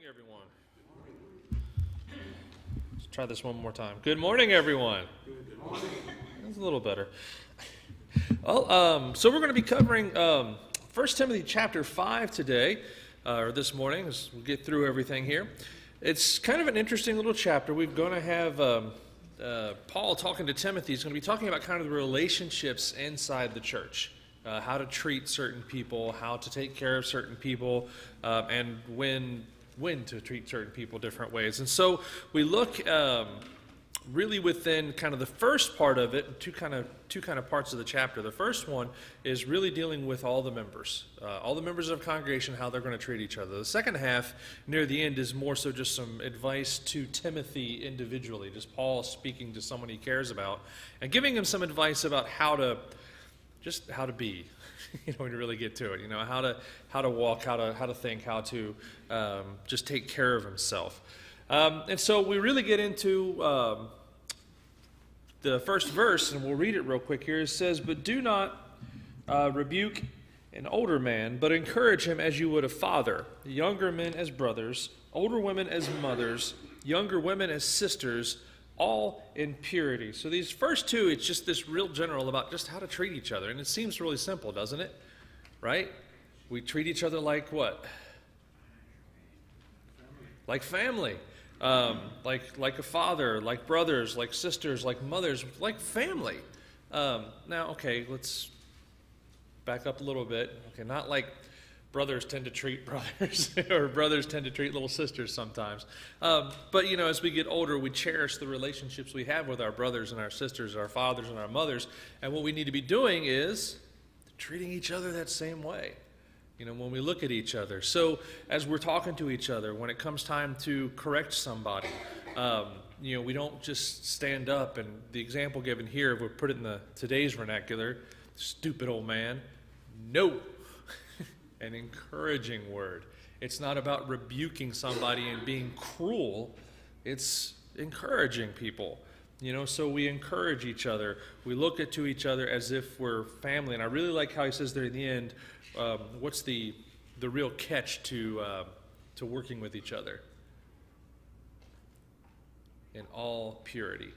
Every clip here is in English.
Everyone. Let's try this one more time. Good morning, everyone. Good morning. That's a little better. Well, so we're going to be covering 1 Timothy chapter 5 today, or this morning, as we get through everything here. It's kind of an interesting little chapter. We're going to have Paul talking to Timothy. He's going to be talking about kind of the relationships inside the church. How to treat certain people, how to take care of certain people, and when to treat certain people different ways. And so we look really within kind of the first part of it, two kind of parts of the chapter. The first one is really dealing with all the members of the congregation, how they're going to treat each other. The second half, near the end, is more so just some advice to Timothy individually, just Paul speaking to someone he cares about, and giving him some advice about how to be, when you really get to it, how to walk, how to think, how to just take care of himself. And so we really get into the first verse, and we'll read it real quick here. It says, "But do not rebuke an older man, but encourage him as you would a father, younger men as brothers, older women as mothers, younger women as sisters, all in purity." So these first two, it's just this real general about just how to treat each other. And it seems really simple, doesn't it? Right? We treat each other like what? Like family. Like a father, like brothers, like sisters, like mothers, like family. Now, okay, let's back up a little bit. Okay, not like brothers tend to treat brothers, or brothers tend to treat little sisters sometimes. But, as we get older, we cherish the relationships we have with our brothers and our sisters, our fathers and our mothers. And what we need to be doing is treating each other that same way, when we look at each other. So as we're talking to each other, when it comes time to correct somebody, we don't just stand up. And the example given here, if we put it in today's vernacular, stupid old man, no. An encouraging word. It's not about rebuking somebody and being cruel. It's encouraging people. So we encourage each other. We look to each other as if we're family. And I really like how he says there in the end, what's the real catch to working with each other? In all purity.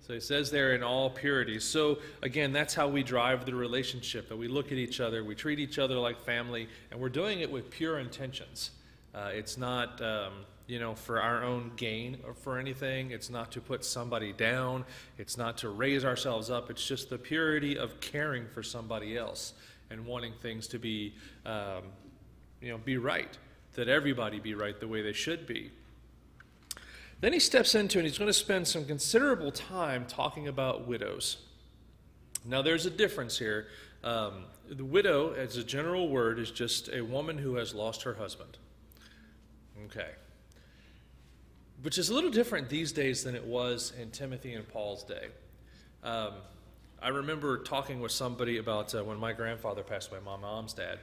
So he says there, in all purity. So again, that's how we drive the relationship, that we look at each other, we treat each other like family, and we're doing it with pure intentions. It's not, for our own gain or for anything. It's not to put somebody down. It's not to raise ourselves up. It's just the purity of caring for somebody else and wanting things to be, be right, that everybody be right the way they should be. Then he steps into, and he's going to spend some considerable time talking about widows. Now, there's a difference here. The widow, as a general word, is just a woman who has lost her husband. Okay. Which is a little different these days than it was in Timothy and Paul's day. I remember talking with somebody about when my grandfather passed away, my mom's dad.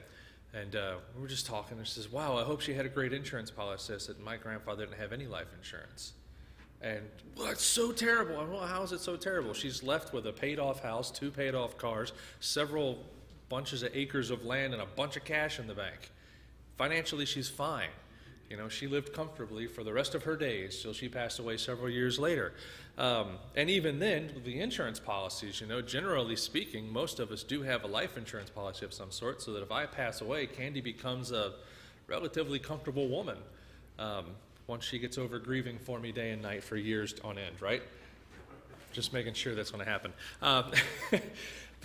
And we were just talking, and she says, "Wow, I hope she had a great insurance policy." I said, "My grandfather didn't have any life insurance." And, "Well, it's so terrible." I well, how is it so terrible? She's left with a paid-off house, 2 paid-off cars, several bunches of acres of land, and a bunch of cash in the bank. Financially, she's fine. She lived comfortably for the rest of her days till she passed away several years later. And even then, with the insurance policies, generally speaking, most of us do have a life insurance policy of some sort, so that if I pass away, Candy becomes a relatively comfortable woman once she gets over grieving for me day and night for years on end, right? Just making sure that's going to happen.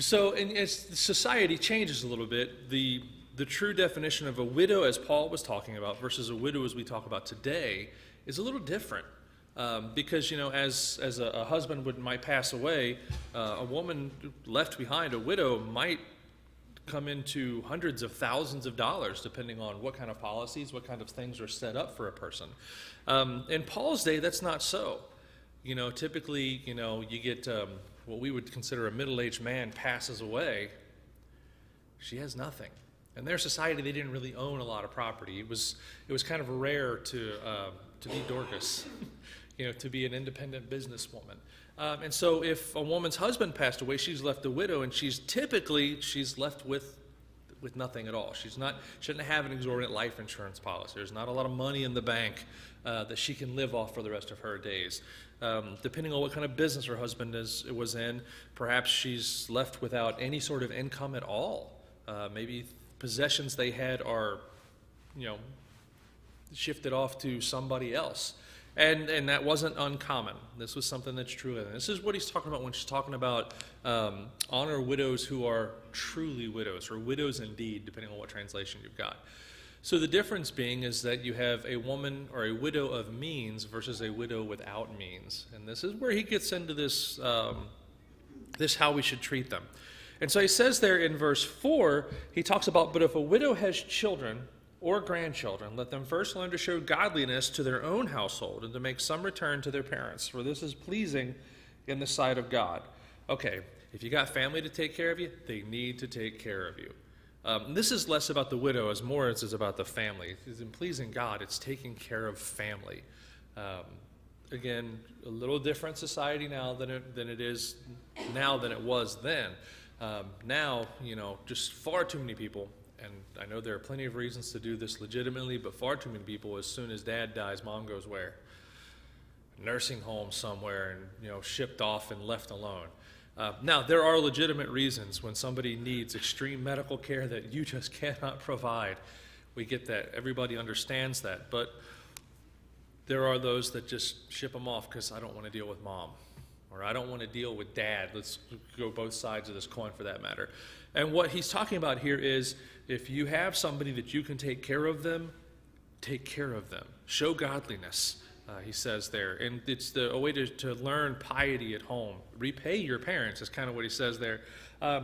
So as society changes a little bit, the true definition of a widow, as Paul was talking about, versus a widow as we talk about today, is a little different. Because, as a husband might pass away, a woman left behind, a widow, might come into hundreds of thousands of dollars, depending on what kind of policies, what kind of things are set up for a person. In Paul's day, that's not so. Typically, you get what we would consider a middle-aged man passes away. She has nothing. In their society, they didn't really own a lot of property. It was kind of rare to be Dorcas, to be an independent businesswoman. And so if a woman's husband passed away, she's left a widow, and she's left with with nothing at all. Shouldn't have an exorbitant life insurance policy. There's not a lot of money in the bank that she can live off for the rest of her days. Depending on what kind of business her husband was in, perhaps she's left without any sort of income at all. Maybe possessions they had are, shifted off to somebody else. And that wasn't uncommon. This was something that's true. And this is what he's talking about when she's talking about honor widows who are truly widows, or widows indeed, depending on what translation you've got. So the difference being is that you have a woman or a widow of means versus a widow without means. And this is where he gets into this how we should treat them. And so he says there in verse 4, he talks about, but if a widow has children or grandchildren, let them first learn to show godliness to their own household and to make some return to their parents, for this is pleasing in the sight of God. Okay, if you got family to take care of you, they need to take care of you. This is less about the widow as more as it's about the family. It's in pleasing God, it's taking care of family. Again, a little different society now than it is now than it was then. Now, just far too many people, and I know there are plenty of reasons to do this legitimately, but far too many people, as soon as dad dies, mom goes where? Nursing home somewhere and, shipped off and left alone. Now, there are legitimate reasons when somebody needs extreme medical care that you just cannot provide. We get that. Everybody understands that. But there are those that just ship them off because I don't want to deal with mom, or I don't want to deal with dad. Let's go both sides of this coin for that matter. And what he's talking about here is if you have somebody that you can take care of them, take care of them. Show godliness, he says there. And it's a way to learn piety at home. Repay your parents is kind of what he says there.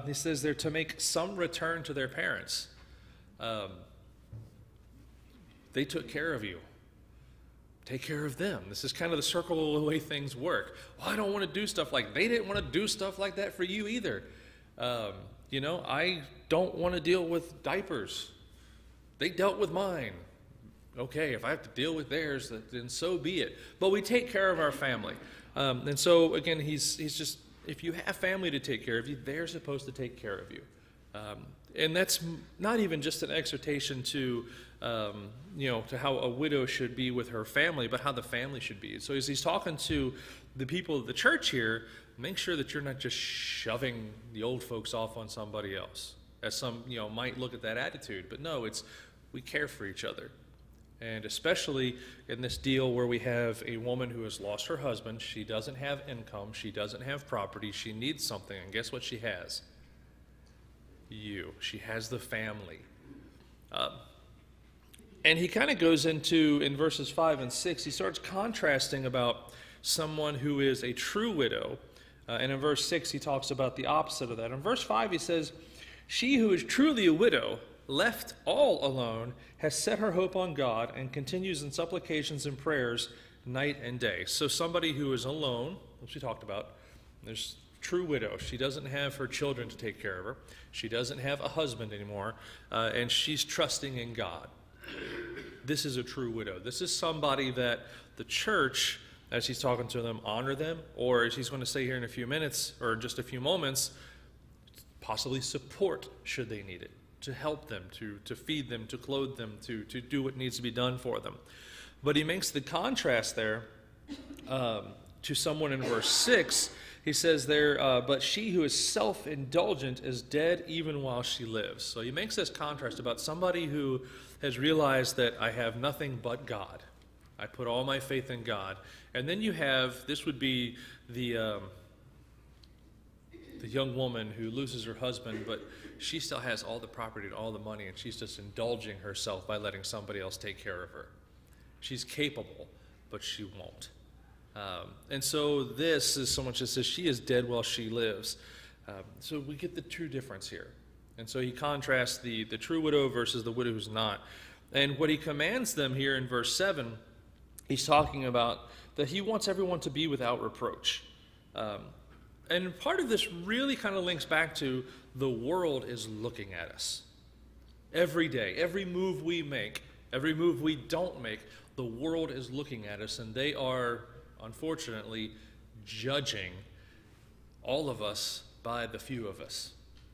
He says there to make some return to their parents. They took care of you. Take care of them. This is kind of the circle of the way things work. Well, I don't want to do stuff like they didn't want to do stuff like that for you either. I don't want to deal with diapers. They dealt with mine. Okay, if I have to deal with theirs, then so be it. But we take care of our family. And so, again, he's just, if you have family to take care of you, they're supposed to take care of you. And that's not even just an exhortation to how a widow should be with her family, but how the family should be. So as he's talking to the people of the church here, make sure that you're not just shoving the old folks off on somebody else, as some might look at that attitude. But no, it's we care for each other. And especially in this deal where we have a woman who has lost her husband, she doesn't have income, she doesn't have property, she needs something, and guess what she has? You. She has the family. And he kind of goes into, in verses 5 and 6, he starts contrasting about someone who is a true widow. And in verse 6, he talks about the opposite of that. In verse 5, he says, she who is truly a widow, left all alone, has set her hope on God and continues in supplications and prayers night and day. So somebody who is alone, which we talked about, there's true widow. She doesn't have her children to take care of her. She doesn't have a husband anymore, and she's trusting in God. This is a true widow. This is somebody that the church, as he's talking to them, honor them, or as he's going to say here in a few minutes, or just a few moments, possibly support should they need it, to help them, to feed them, to clothe them, to do what needs to be done for them. But he makes the contrast there to someone in verse 6. He says there, but she who is self-indulgent is dead even while she lives. So he makes this contrast about somebody who has realized that I have nothing but God. I put all my faith in God. And then you have, this would be the young woman who loses her husband, but she still has all the property and all the money, and she's just indulging herself by letting somebody else take care of her. She's capable, but she won't. And so this is someone that says she is dead while she lives. So we get the true difference here. And so he contrasts the true widow versus the widow who's not. And what he commands them here in verse 7, he's talking about that he wants everyone to be without reproach. And part of this really kind of links back to the world is looking at us. Every day, every move we make, every move we don't make, the world is looking at us, and they are, unfortunately, judging all of us by the few of us.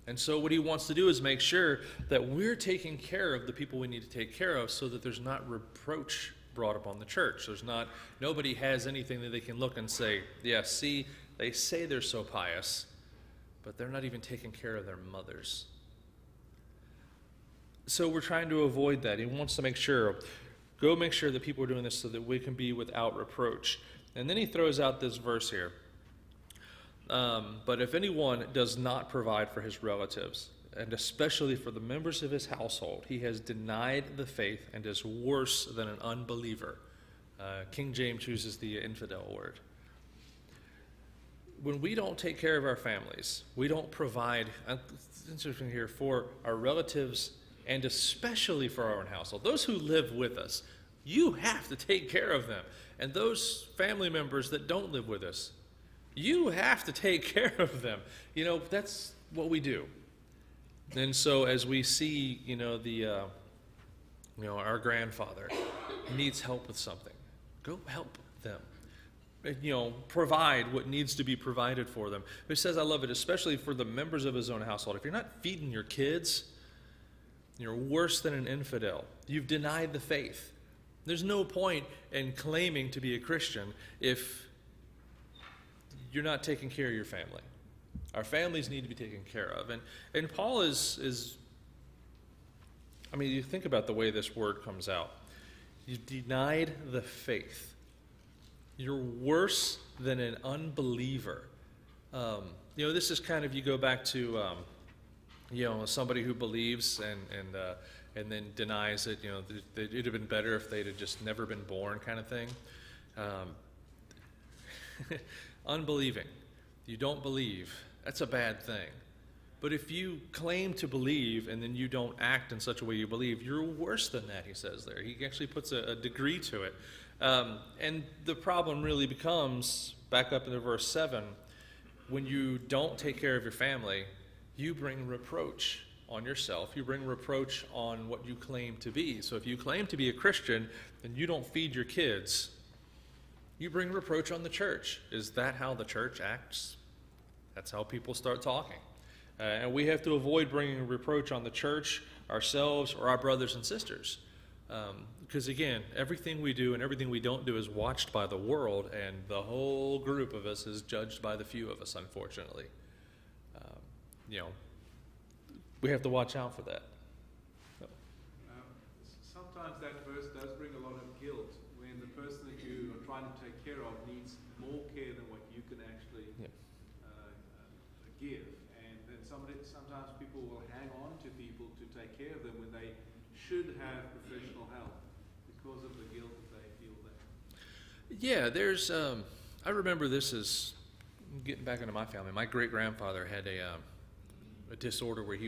And so what he wants to do is make sure that we're taking care of the people we need to take care of so that there's not reproach brought upon the church. Nobody has anything that they can look and say, yeah, see, they say they're so pious, but they're not even taking care of their mothers. So we're trying to avoid that. He wants to make sure that people are doing this so that we can be without reproach. And then he throws out this verse here. But if anyone does not provide for his relatives, and especially for the members of his household, he has denied the faith and is worse than an unbeliever. King James chooses the infidel word. When we don't take care of our families, we don't provide, it's interesting here, for our relatives and especially for our own household. Those who live with us, you have to take care of them. And those family members that don't live with us, you have to take care of them. That's what we do. And so as we see, our grandfather needs help with something, go help them. Provide what needs to be provided for them. It says, I love it, especially for the members of his own household. If you're not feeding your kids, you're worse than an infidel. You've denied the faith. There's no point in claiming to be a Christian if you're not taking care of your family. Our families need to be taken care of. And Paul is you think about the way this word comes out. You denied the faith. You're worse than an unbeliever. This is kind of, you go back to, somebody who believes and then denies it, that it'd have been better if they'd have just never been born kind of thing. Unbelieving. You don't believe. That's a bad thing. But if you claim to believe and then you don't act in such a way you believe, you're worse than that, he says there. He actually puts a degree to it. And the problem really becomes, back up into verse 7, when you don't take care of your family, you bring reproach on yourself. You bring reproach on what you claim to be. So if you claim to be a Christian and you don't feed your kids, you bring reproach on the church. Is that how the church acts? That's how people start talking. And we have to avoid bringing reproach on the church, ourselves, or our brothers and sisters. Because again, everything we do and everything we don't do is watched by the world, and the whole group of us is judged by the few of us, unfortunately. We have to watch out for that. Sometimes that verse does bring a lot of guilt when the person that you are trying to take care of needs more care than what you can actually give. And then sometimes people will hang on to people to take care of them when they should have professional help because of the guilt that they feel there. Yeah, there's, I remember this is, getting back into my family, my great-grandfather had a disorder where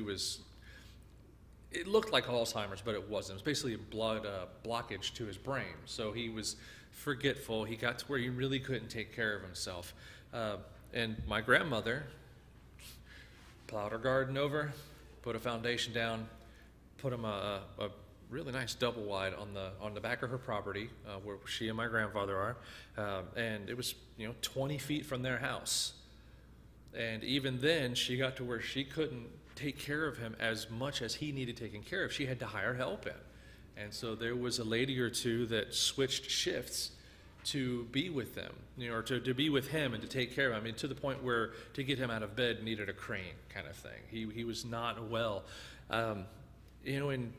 it looked like Alzheimer's, but it wasn't. It was basically a blood blockage to his brain. So he was forgetful. He got to where he really couldn't take care of himself. And my grandmother plowed her garden over, put a foundation down, put him a really nice double wide on the back of her property where she and my grandfather are, and it was 20 feet from their house. And even then, she got to where she couldn't take care of him as much as he needed taken care of. She had to hire help in. And so there was a lady or two that switched shifts to be with them, or to be with him and to take care of him. I mean, to the point where to get him out of bed needed a crane kind of thing. He was not well. And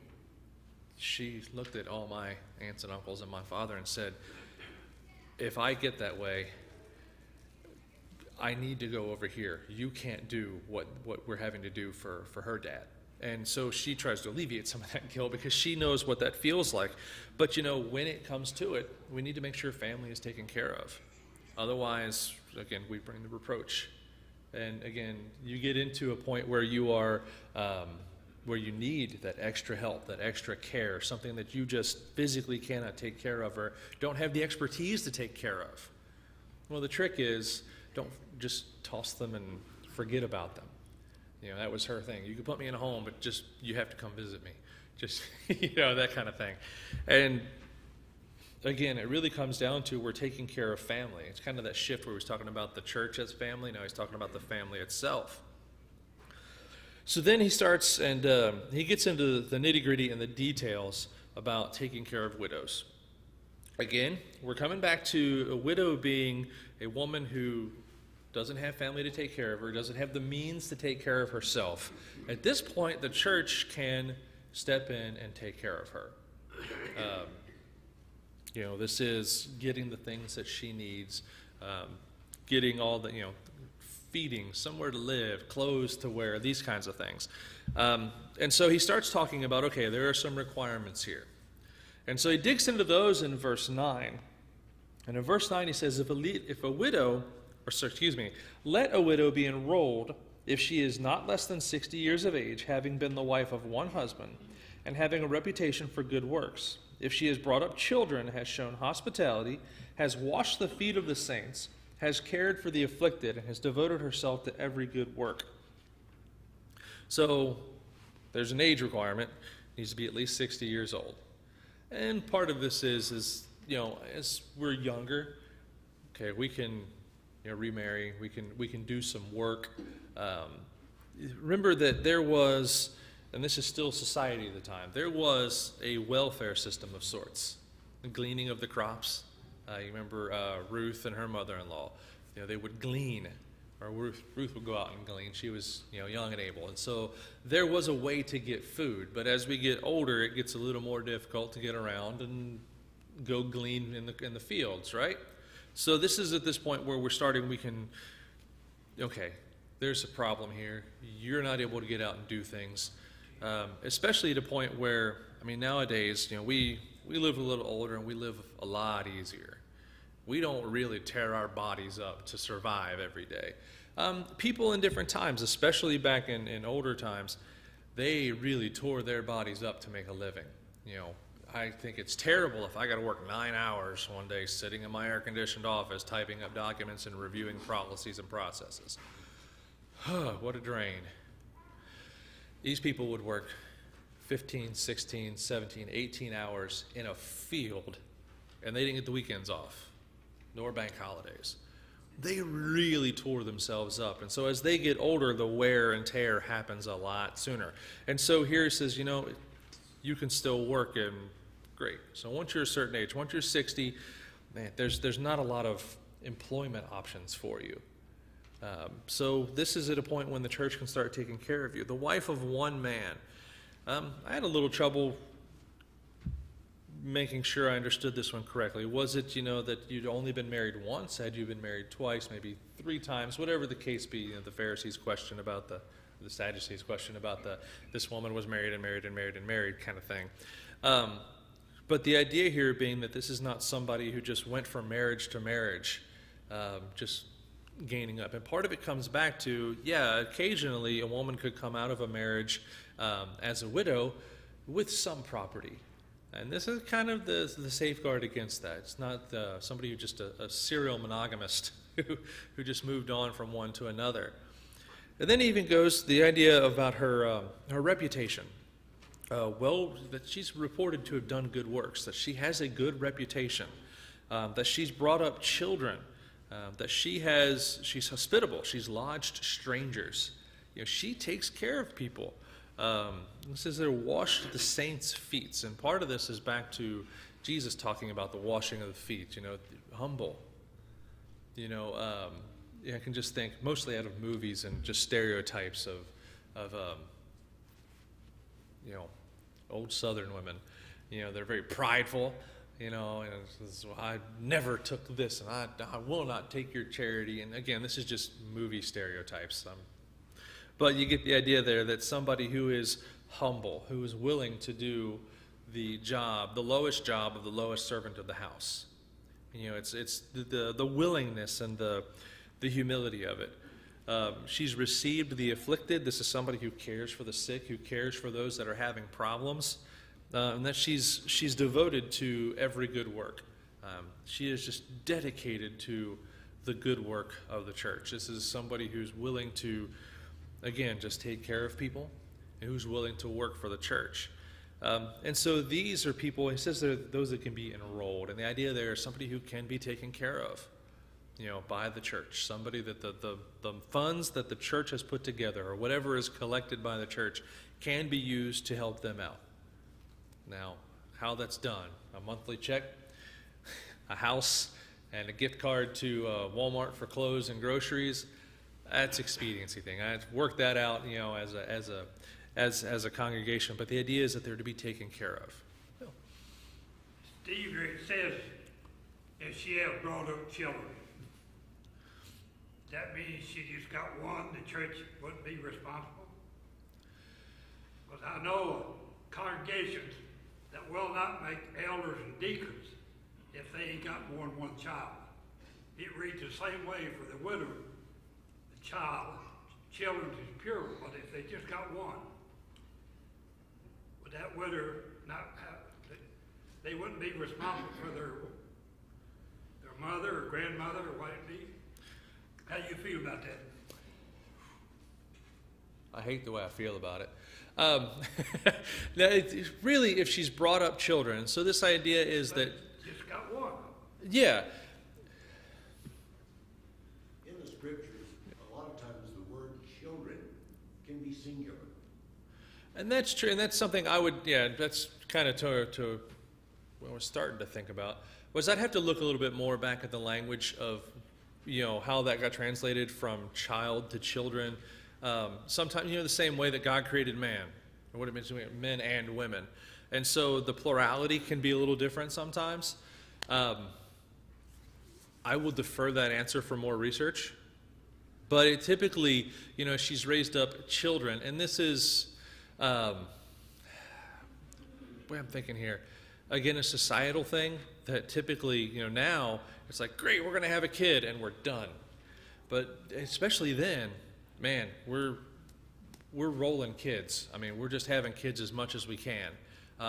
she looked at all my aunts and uncles and my father and said, if I get that way, I need to go over here. You can't do what we're having to do for her dad. And so she tries to alleviate some of that guilt because she knows what that feels like. But, when it comes to it, we need to make sure family is taken care of. Otherwise, again, we bring the reproach. And again, you get into a point where you are, where you need that extra help, that extra care, something that you just physically cannot take care of or don't have the expertise to take care of. Well, the trick is, don't just toss them and forget about them. That was her thing. You can put me in a home, but just, you have to come visit me. Just, that kind of thing. And again, it really comes down to we're taking care of family. It's kind of that shift where he was talking about the church as family. Now he's talking about the family itself. So then he starts and he gets into the nitty-gritty and the details about taking care of widows. Again, we're coming back to a widow being a woman who doesn't have family to take care of her, doesn't have the means to take care of herself. At this point, the church can step in and take care of her. This is getting the things that she needs, getting all the, feeding, somewhere to live, clothes to wear, these kinds of things. And so he starts talking about, okay, there are some requirements here. And so he digs into those in verse 9. And in verse 9 he says, let a widow be enrolled if she is not less than 60 years of age, having been the wife of one husband, and having a reputation for good works. If she has brought up children, has shown hospitality, has washed the feet of the saints, has cared for the afflicted, and has devoted herself to every good work. So there's an age requirement. Needs to be at least 60 years old. And part of this is as we're younger, okay, we can remarry, we can do some work. Remember that there was, and this is still society at the time, there was a welfare system of sorts. The gleaning of the crops. You remember Ruth and her mother-in-law. They would glean, or Ruth would go out and glean. She was young and able, and so there was a way to get food. But as we get older, it gets a little more difficult to get around and go glean in the fields, right? So this is at this point where we're starting. There's a problem here. You're not able to get out and do things, especially at a point where nowadays we live a little older and we live a lot easier. We don't really tear our bodies up to survive every day. People in different times, especially back in older times, they really tore their bodies up to make a living. I think it's terrible if I got to work 9 hours one day sitting in my air-conditioned office typing up documents and reviewing policies and processes. What a drain. These people would work 15, 16, 17, 18 hours in a field, and they didn't get the weekends off, nor bank holidays. They really tore themselves up. And so as they get older, the wear and tear happens a lot sooner. And so here it says, you can still work, and great. So once you're a certain age, once you're 60, there's not a lot of employment options for you. So this is at a point when the church can start taking care of you. The wife of one man. I had a little trouble making sure I understood this one correctly. Was it, that you'd only been married once? Had you been married twice, maybe 3 times, whatever the case be? The Pharisees' question about the Sadducees' question about this woman was married and married and married and married kind of thing. But the idea here being that this is not somebody who just went from marriage to marriage, just gaining up. And part of it comes back to, occasionally a woman could come out of a marriage as a widow with some property. And this is kind of the safeguard against that. It's not somebody who's just a serial monogamist who just moved on from one to another. And then even goes the idea about her reputation. That she's reported to have done good works, that she has a good reputation, that she's brought up children, that she's hospitable, she's lodged strangers. She takes care of people. It says they're washed the saints' feet, and part of this is back to Jesus talking about the washing of the feet. Humble. I can just think mostly out of movies and just stereotypes of old Southern women. They're very prideful. And I never took this, and I will not take your charity. And again, this is just movie stereotypes. But you get the idea there that somebody who is humble, who is willing to do the lowest job of the lowest servant of the house. It's the willingness and the humility of it. She's received the afflicted. This is somebody who cares for the sick, who cares for those that are having problems, and that she's devoted to every good work. She is just dedicated to the good work of the church. This is somebody who's willing to, again, just take care of people, and who's willing to work for the church. And so these are people, he says they're those that can be enrolled. And the idea there is somebody who can be taken care of. by the church, somebody that the funds that the church has put together or whatever is collected by the church can be used to help them out. Now, how that's done, a monthly check, a house, and a gift card to Walmart for clothes and groceries, that's expediency thing. I work that out, as a congregation, but the idea is that they're to be taken care of. Steve, it says if she has brought up children, that means she just got one, the church wouldn't be responsible? Because I know congregations that will not make elders and deacons if they ain't got more than one child. It reads the same way for the widow. The children is pure, but if they just got one, would that widow not have, they wouldn't be responsible for their mother or grandmother or what it be? How do you feel about that? I hate the way I feel about it. Now, really, if she's brought up children, so this idea is that... Just got one. Yeah. In the scriptures, a lot of times the word children can be singular. And that's true, and that's something I would, that's kind of to what I was starting to think about, was I'd have to look a little bit more back at the language of, how that got translated from child to children. Sometimes, the same way that God created man, or what it means to be men and women. And so the plurality can be a little different sometimes. I will defer that answer for more research. But it typically, she's raised up children, and this is, I'm thinking here, again, a societal thing that typically, now it's like, great, we're going to have a kid, and we're done. But especially then, man, we're rolling kids. I mean, we're just having kids as much as we can,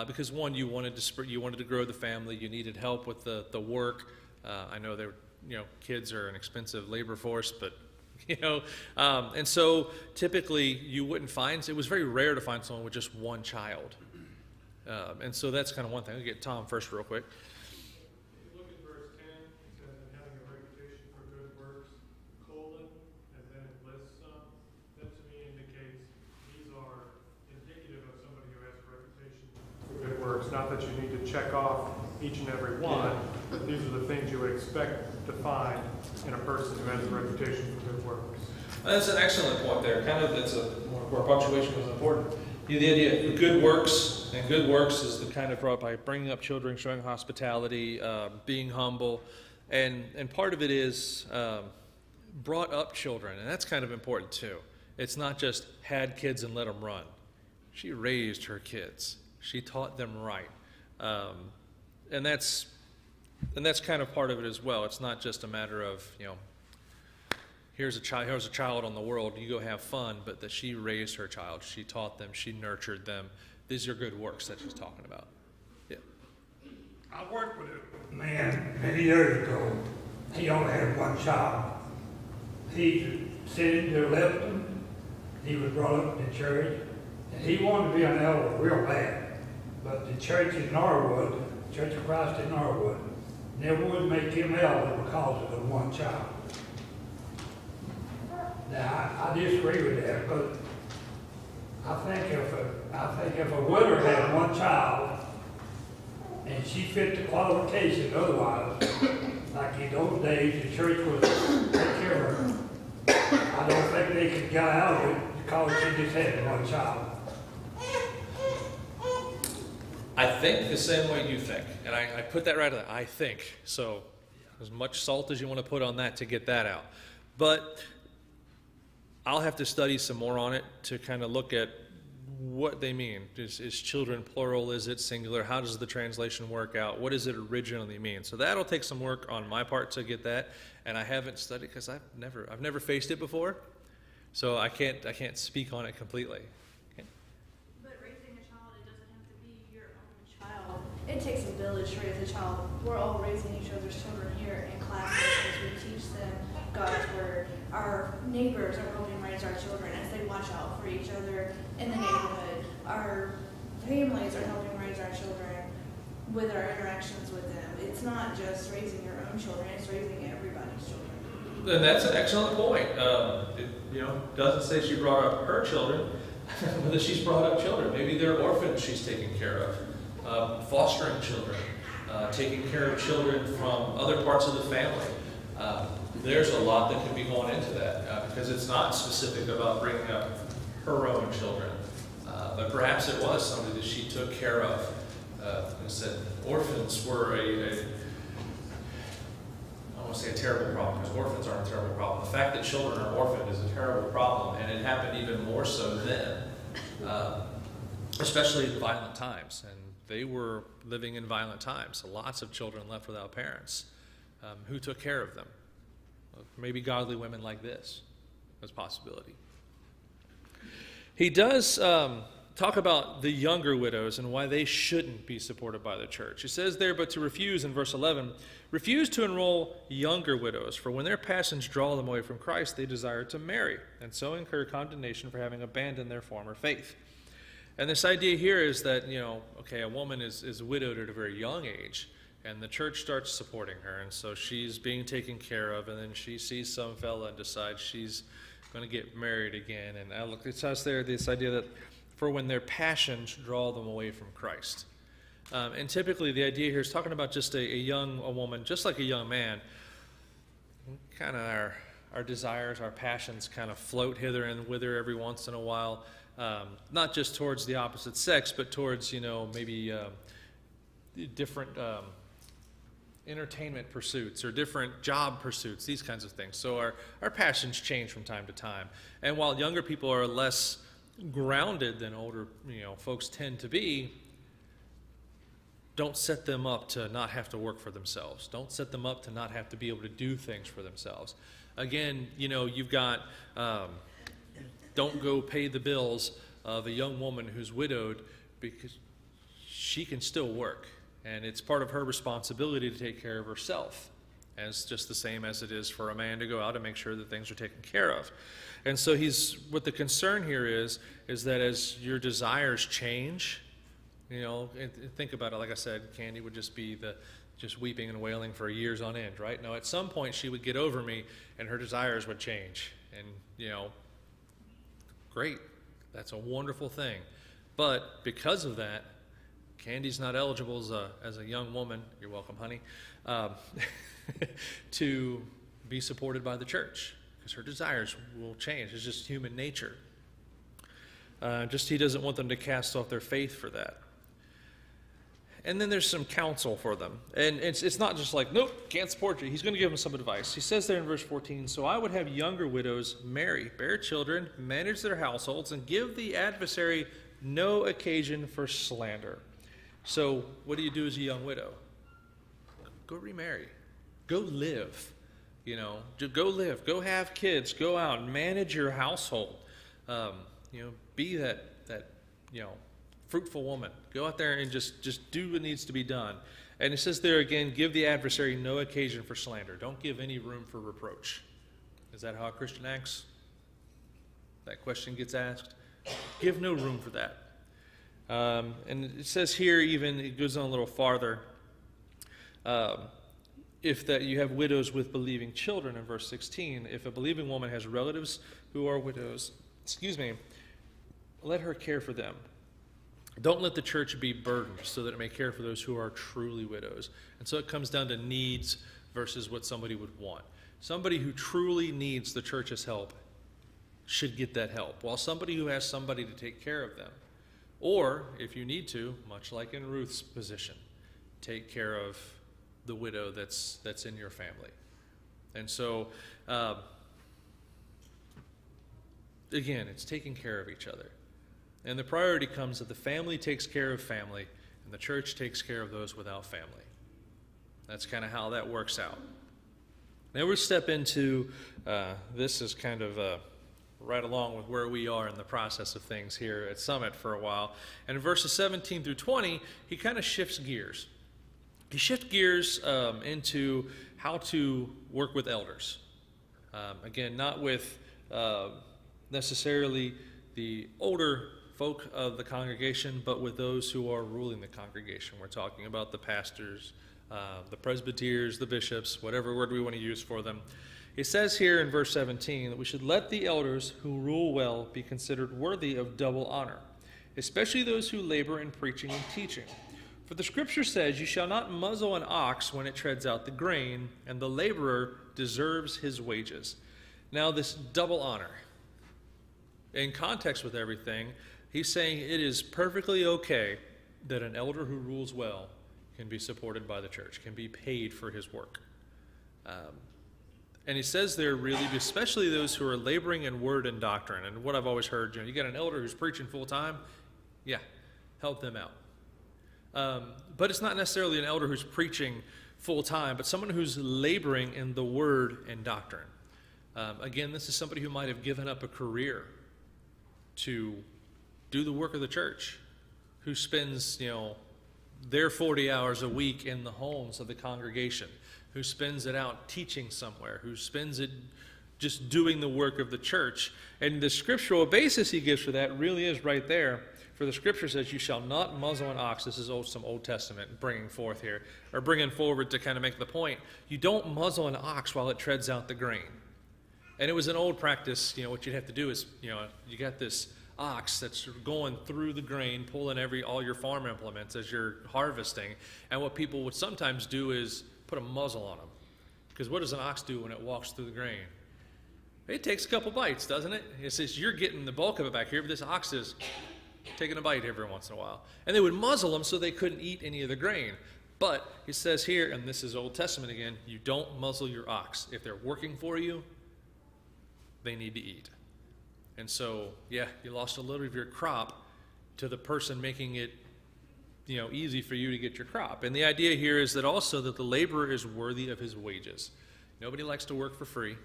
because one, you wanted to grow the family, you needed help with the work. I know kids are an expensive labor force, but and so typically you wouldn't find. It was very rare to find someone with just one child, and so that's kind of one thing. I'll get Tom first, real quick. Not that you need to check off each and every one, but these are the things you would expect to find in a person who has a reputation for good works. That's an excellent point there. Kind of, that's where punctuation is important. The idea of good works, and good works is the kind of brought by bringing up children, showing hospitality, being humble, and part of it is brought up children, and that's kind of important too. It's not just had kids and let them run. She raised her kids. She taught them right, and that's kind of part of it as well. It's not just a matter of here's a child on the world, you go have fun, but that she raised her child, she taught them, she nurtured them. These are good works that she's talking about. Yeah. I worked with a man many years ago. He only had one child. He sitting there left him. He was brought up in the church, and he wanted to be an elder real bad. But the church in Norwood, Church of Christ in Norwood, never would make him elder because of the one child. Now, I disagree with that, but I think if a widow had one child and she fit the qualifications otherwise, like in those days, the church would take care of her. I don't think they could get out of it because she just had one child. I think the same way you think, and I put that right there. I think. So as much salt as you want to put on that to get that out. But I'll have to study some more on it to kind of look at what they mean. Is children plural? Is it singular? How does the translation work out? What does it originally mean? So that'll take some work on my part to get that, and I haven't studied because I've never faced it before, so I can't speak on it completely. It takes a village to raise a child. We're all raising each other's children here in classes as we teach them God's word. Our neighbors are helping raise our children as they watch out for each other in the neighborhood. Our families are helping raise our children with our interactions with them. It's not just raising your own children, it's raising everybody's children. And that's an excellent point. It doesn't say she brought up her children, whether she's brought up children. Maybe they're orphans she's taking care of, fostering children, taking care of children from other parts of the family. There's a lot that could be going into that because it's not specific about bringing up her own children. But perhaps it was somebody that she took care of. And said orphans were I want to say a terrible problem, because orphans aren't a terrible problem. The fact that children are orphaned is a terrible problem, and it happened even more so then, especially in violent times. And they were living in violent times. So lots of children left without parents. Who took care of them? Maybe godly women like this. That's a possibility. He does talk about the younger widows and why they shouldn't be supported by the church. He says there, but to refuse, in verse 11, refuse to enroll younger widows, for when their passions draw them away from Christ, they desire to marry, and so incur condemnation for having abandoned their former faith. And this idea here is that, a woman is widowed at a very young age, and the church starts supporting her, and so she's being taken care of, and then she sees some fella and decides she's going to get married again. And it says there this idea that for when their passions draw them away from Christ. And typically the idea here is talking about just a woman, just like a young man. Kind of our desires, our passions kind of float hither and whither every once in a while. Not just towards the opposite sex, but towards, maybe different entertainment pursuits or different job pursuits, these kinds of things. So our passions change from time to time. And while younger people are less grounded than older folks tend to be, don't set them up to not have to work for themselves. Don't set them up to not have to be able to do things for themselves. Again, you've got don't go pay the bills of a young woman who's widowed, because she can still work, and it's part of her responsibility to take care of herself, as just the same as it is for a man to go out and make sure that things are taken care of. And so what the concern here is that as your desires change, and think about it, like I said, Candy would just be just weeping and wailing for years on end, right? No, at some point she would get over me and her desires would change. And, great, that's a wonderful thing. But because of that, Candy's not eligible as a young woman, you're welcome, honey, to be supported by the church, because her desires will change. It's just human nature. He doesn't want them to cast off their faith for that. And then there's some counsel for them. And it's not just like, nope, can't support you. He's going to give them some advice. He says there in verse 14, so I would have younger widows marry, bear children, manage their households, and give the adversary no occasion for slander. So what do you do as a young widow? Go remarry. Go live. Go live. Go have kids. Go out and manage your household. Be that fruitful woman. Go out there and just do what needs to be done. And it says there again, give the adversary no occasion for slander. Don't give any room for reproach. Is that how a Christian acts? That question gets asked. Give no room for that. And it says here, even it goes on a little farther, if that you have widows with believing children in verse 16, if a believing woman has relatives who are widows, let her care for them. Don't let the church be burdened so that it may care for those who are truly widows. And so it comes down to needs versus what somebody would want. Somebody who truly needs the church's help should get that help, while somebody who has somebody to take care of them. Or, if you need to, much like in Ruth's position, take care of the widow that's in your family. And so, again, it's taking care of each other. And the priority comes that the family takes care of family, and the church takes care of those without family. That's kind of how that works out. Now we'll step into, this is kind of right along with where we are in the process of things here at Summit for a while. And in verses 17 through 20, he kind of shifts gears. He shifts gears into how to work with elders. Again, not with necessarily the older folk of the congregation, but with those who are ruling the congregation. We're talking about the pastors, the presbyters, the bishops, whatever word we want to use for them. It says here in verse 17 that we should let the elders who rule well be considered worthy of double honor, especially those who labor in preaching and teaching. For the scripture says, "You shall not muzzle an ox when it treads out the grain, and the laborer deserves his wages." Now, this double honor, in context with everything, he's saying it is perfectly okay that an elder who rules well can be supported by the church, can be paid for his work. And he says there, really, especially those who are laboring in word and doctrine. And what I've always heard, you got an elder who's preaching full time, yeah, help them out. But it's not necessarily an elder who's preaching full time, but someone who's laboring in the word and doctrine. Again, this is somebody who might have given up a career to do the work of the church, who spends, their 40 hours a week in the homes of the congregation, who spends it out teaching somewhere, who spends it just doing the work of the church. And the scriptural basis he gives for that really is right there. For the scripture says, "You shall not muzzle an ox." This is some Old Testament bringing forth here, or bringing forward to kind of make the point. You don't muzzle an ox while it treads out the grain. And it was an old practice, what you'd have to do is, you got this ox that's going through the grain, pulling all your farm implements as you're harvesting. And what people would sometimes do is put a muzzle on them. Because what does an ox do when it walks through the grain? It takes a couple bites, doesn't it? It says you're getting the bulk of it back here, but this ox is taking a bite every once in a while. And they would muzzle them so they couldn't eat any of the grain. But it says here, and this is Old Testament again, you don't muzzle your ox. If they're working for you, they need to eat. And so, yeah, you lost a little of your crop to the person making it, easy for you to get your crop. And the idea here is that also that the laborer is worthy of his wages. Nobody likes to work for free.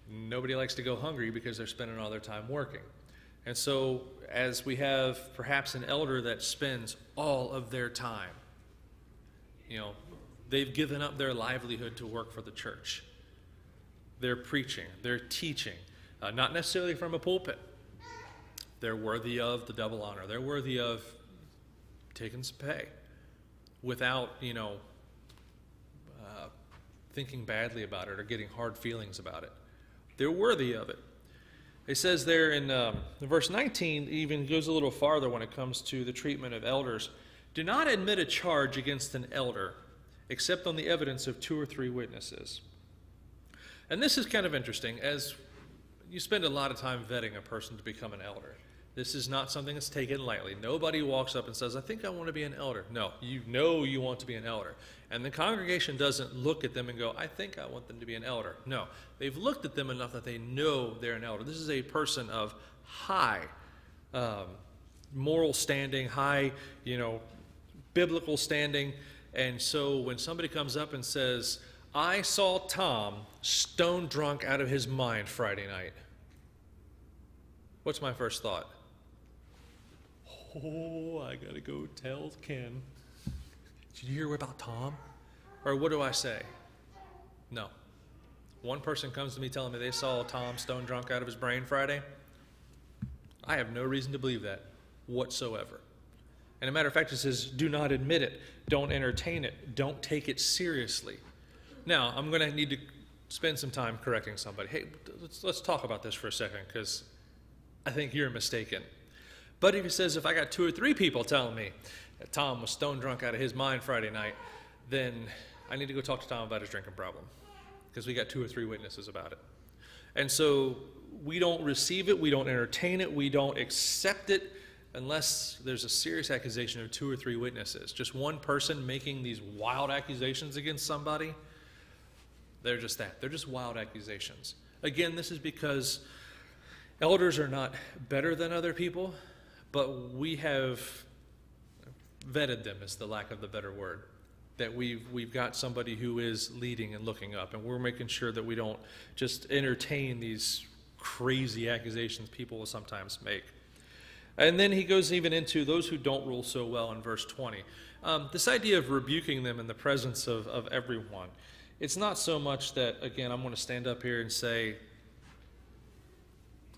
Nobody likes to go hungry because they're spending all their time working. And so, as we have perhaps an elder that spends all of their time, they've given up their livelihood to work for the church. They're preaching, they're teaching, not necessarily from a pulpit. They're worthy of the double honor. They're worthy of taking some pay without, thinking badly about it or getting hard feelings about it. They're worthy of it. It says there in verse 19, even goes a little farther when it comes to the treatment of elders. "Do not admit a charge against an elder, except on the evidence of 2 or 3 witnesses." And this is kind of interesting, as you spend a lot of time vetting a person to become an elder. This is not something that's taken lightly. Nobody walks up and says, "I think I want to be an elder." No, you know you want to be an elder. And the congregation doesn't look at them and go, "I think I want them to be an elder." No, they've looked at them enough that they know they're an elder. This is a person of high moral standing, high, biblical standing. And so when somebody comes up and says, "I saw Tom stone drunk out of his mind Friday night," what's my first thought? Oh, I gotta go tell Ken. Did you hear about Tom? Or what do I say? No. One person comes to me telling me they saw Tom stone drunk out of his brain Friday. I have no reason to believe that whatsoever. And a matter of fact, it says, do not admit it. Don't entertain it. Don't take it seriously. Now, I'm going to need to spend some time correcting somebody. Hey, let's talk about this for a second, because I think you're mistaken. But if he says, if I got 2 or 3 people telling me that Tom was stone drunk out of his mind Friday night, then I need to go talk to Tom about his drinking problem, because we got 2 or 3 witnesses about it. And so we don't receive it, we don't entertain it, we don't accept it unless there's a serious accusation of 2 or 3 witnesses. Just one person making these wild accusations against somebody, they're just that. They're just wild accusations. Again, this is because elders are not better than other people, but we have vetted them, is the lack of the better word. That we've got somebody who is leading and looking up, and we're making sure that we don't just entertain these crazy accusations people will sometimes make. And then he goes even into those who don't rule so well in verse 20. This idea of rebuking them in the presence of everyone. It's not so much that, again, I'm going to stand up here and say,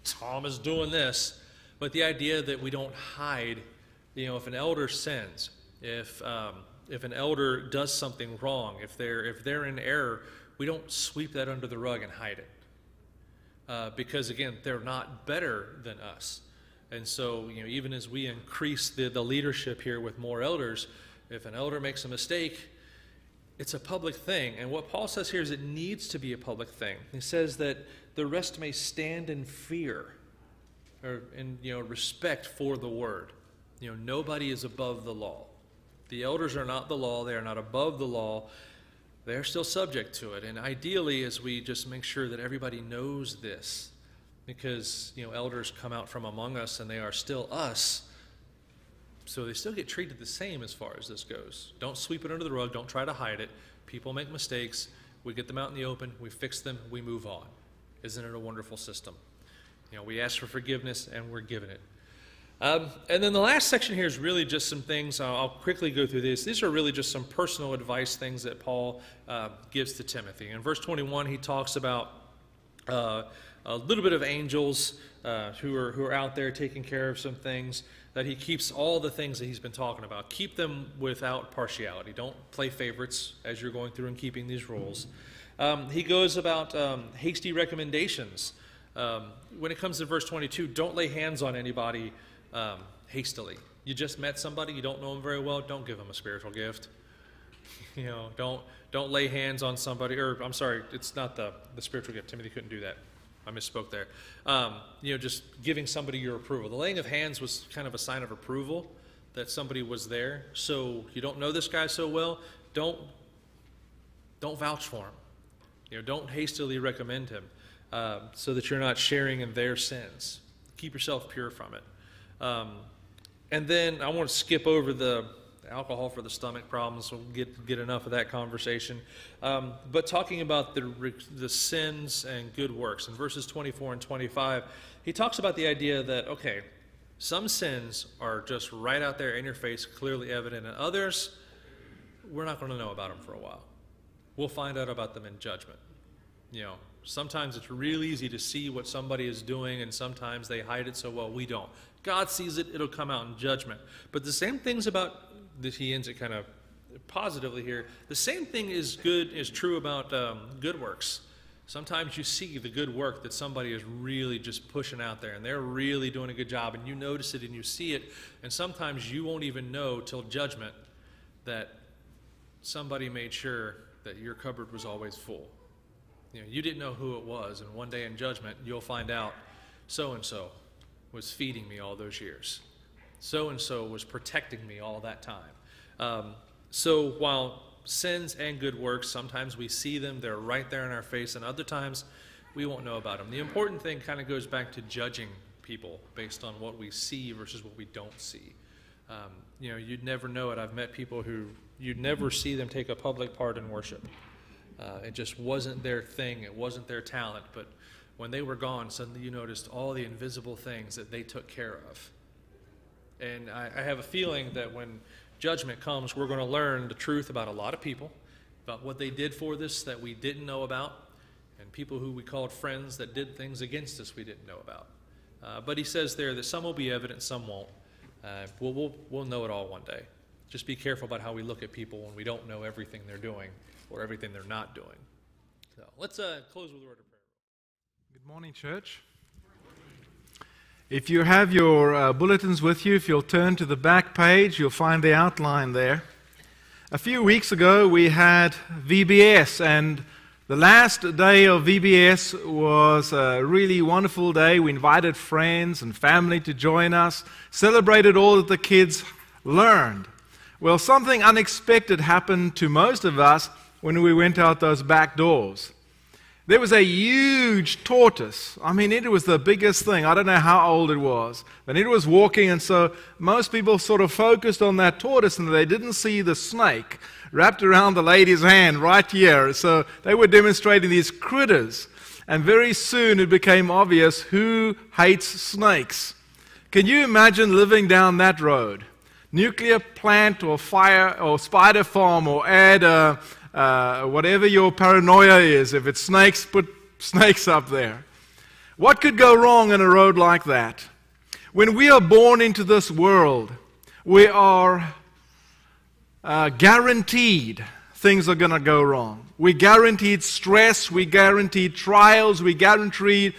Tom is doing this, but the idea that we don't hide, if an elder sins, if an elder does something wrong, if they're in error, we don't sweep that under the rug and hide it. Because, again, they're not better than us. And so, even as we increase the leadership here with more elders, if an elder makes a mistake, it's a public thing. And what Paul says here is it needs to be a public thing. He says that the rest may stand in fear or in respect for the word. Nobody is above the law. The elders are not the law. They are not above the law. They are still subject to it. And ideally, as we just make sure that everybody knows this, because elders come out from among us and they are still us, so they still get treated the same as far as this goes. Don't sweep it under the rug. Don't try to hide it. People make mistakes. We get them out in the open. We fix them. We move on. Isn't it a wonderful system? We ask for forgiveness and we're given it. And then the last section here is really just some things. I'll quickly go through this. These are really just some personal advice things that Paul gives to Timothy. In verse 21, he talks about a little bit of angels who are out there taking care of some things, that he keeps all the things that he's been talking about. Keep them without partiality. Don't play favorites as you're going through and keeping these rules. He goes about hasty recommendations. When it comes to verse 22, don't lay hands on anybody hastily. You just met somebody, you don't know them very well, don't give them a spiritual gift. Don't lay hands on somebody, or I'm sorry, it's not the spiritual gift. Timothy couldn't do that. I misspoke there. Just giving somebody your approval. The laying of hands was kind of a sign of approval that somebody was there. So you don't know this guy so well, don't vouch for him. Don't hastily recommend him so that you're not sharing in their sins. Keep yourself pure from it. And then I want to skip over the alcohol for the stomach problems. We'll get enough of that conversation. But talking about the sins and good works, in verses 24 and 25, he talks about the idea that, okay, some sins are just right out there in your face, clearly evident, and others, we're not going to know about them for a while. We'll find out about them in judgment. Sometimes it's real easy to see what somebody is doing, and sometimes they hide it so well we don't. God sees it, it'll come out in judgment. But the same things about this, he ends it kind of positively here. The same thing is true about good works. Sometimes you see the good work that somebody is really just pushing out there, and they're really doing a good job, and you notice it and you see it, and sometimes you won't even know till judgment that somebody made sure that your cupboard was always full. You didn't know who it was, and one day in judgment you'll find out so-and-so was feeding me all those years. So-and-so was protecting me all that time. So while sins and good works, sometimes we see them, they're right there in our face, and other times we won't know about them. The important thing kind of goes back to judging people based on what we see versus what we don't see. You'd never know it. I've met people who you'd never see them take a public part in worship. It just wasn't their thing. It wasn't their talent. But when they were gone, suddenly you noticed all the invisible things that they took care of. And I have a feeling that when judgment comes, we're going to learn the truth about a lot of people, about what they did for us that we didn't know about, and people who we called friends that did things against us we didn't know about. But he says there that some will be evident, some won't. We'll know it all one day. Just be careful about how we look at people when we don't know everything they're doing or everything they're not doing. So let's close with a word of prayer. Good morning, church. If you have your bulletins with you, if you'll turn to the back page, you'll find the outline there. A few weeks ago, we had VBS, and the last day of VBS was a really wonderful day. We invited friends and family to join us, celebrated all that the kids learned. Well, something unexpected happened to most of us when we went out those back doors. There was a huge tortoise. I mean, it was the biggest thing. I don't know how old it was. And it was walking, and so most people sort of focused on that tortoise, and they didn't see the snake wrapped around the lady's hand right here. So they were demonstrating these critters. And very soon it became obvious who hates snakes. Can you imagine living down that road? Nuclear plant or fire or spider farm, or add whatever your paranoia is. If it's snakes, put snakes up there. What could go wrong in a road like that? When we are born into this world, we are guaranteed things are going to go wrong. We guaranteed stress, we guaranteed trials, we guaranteed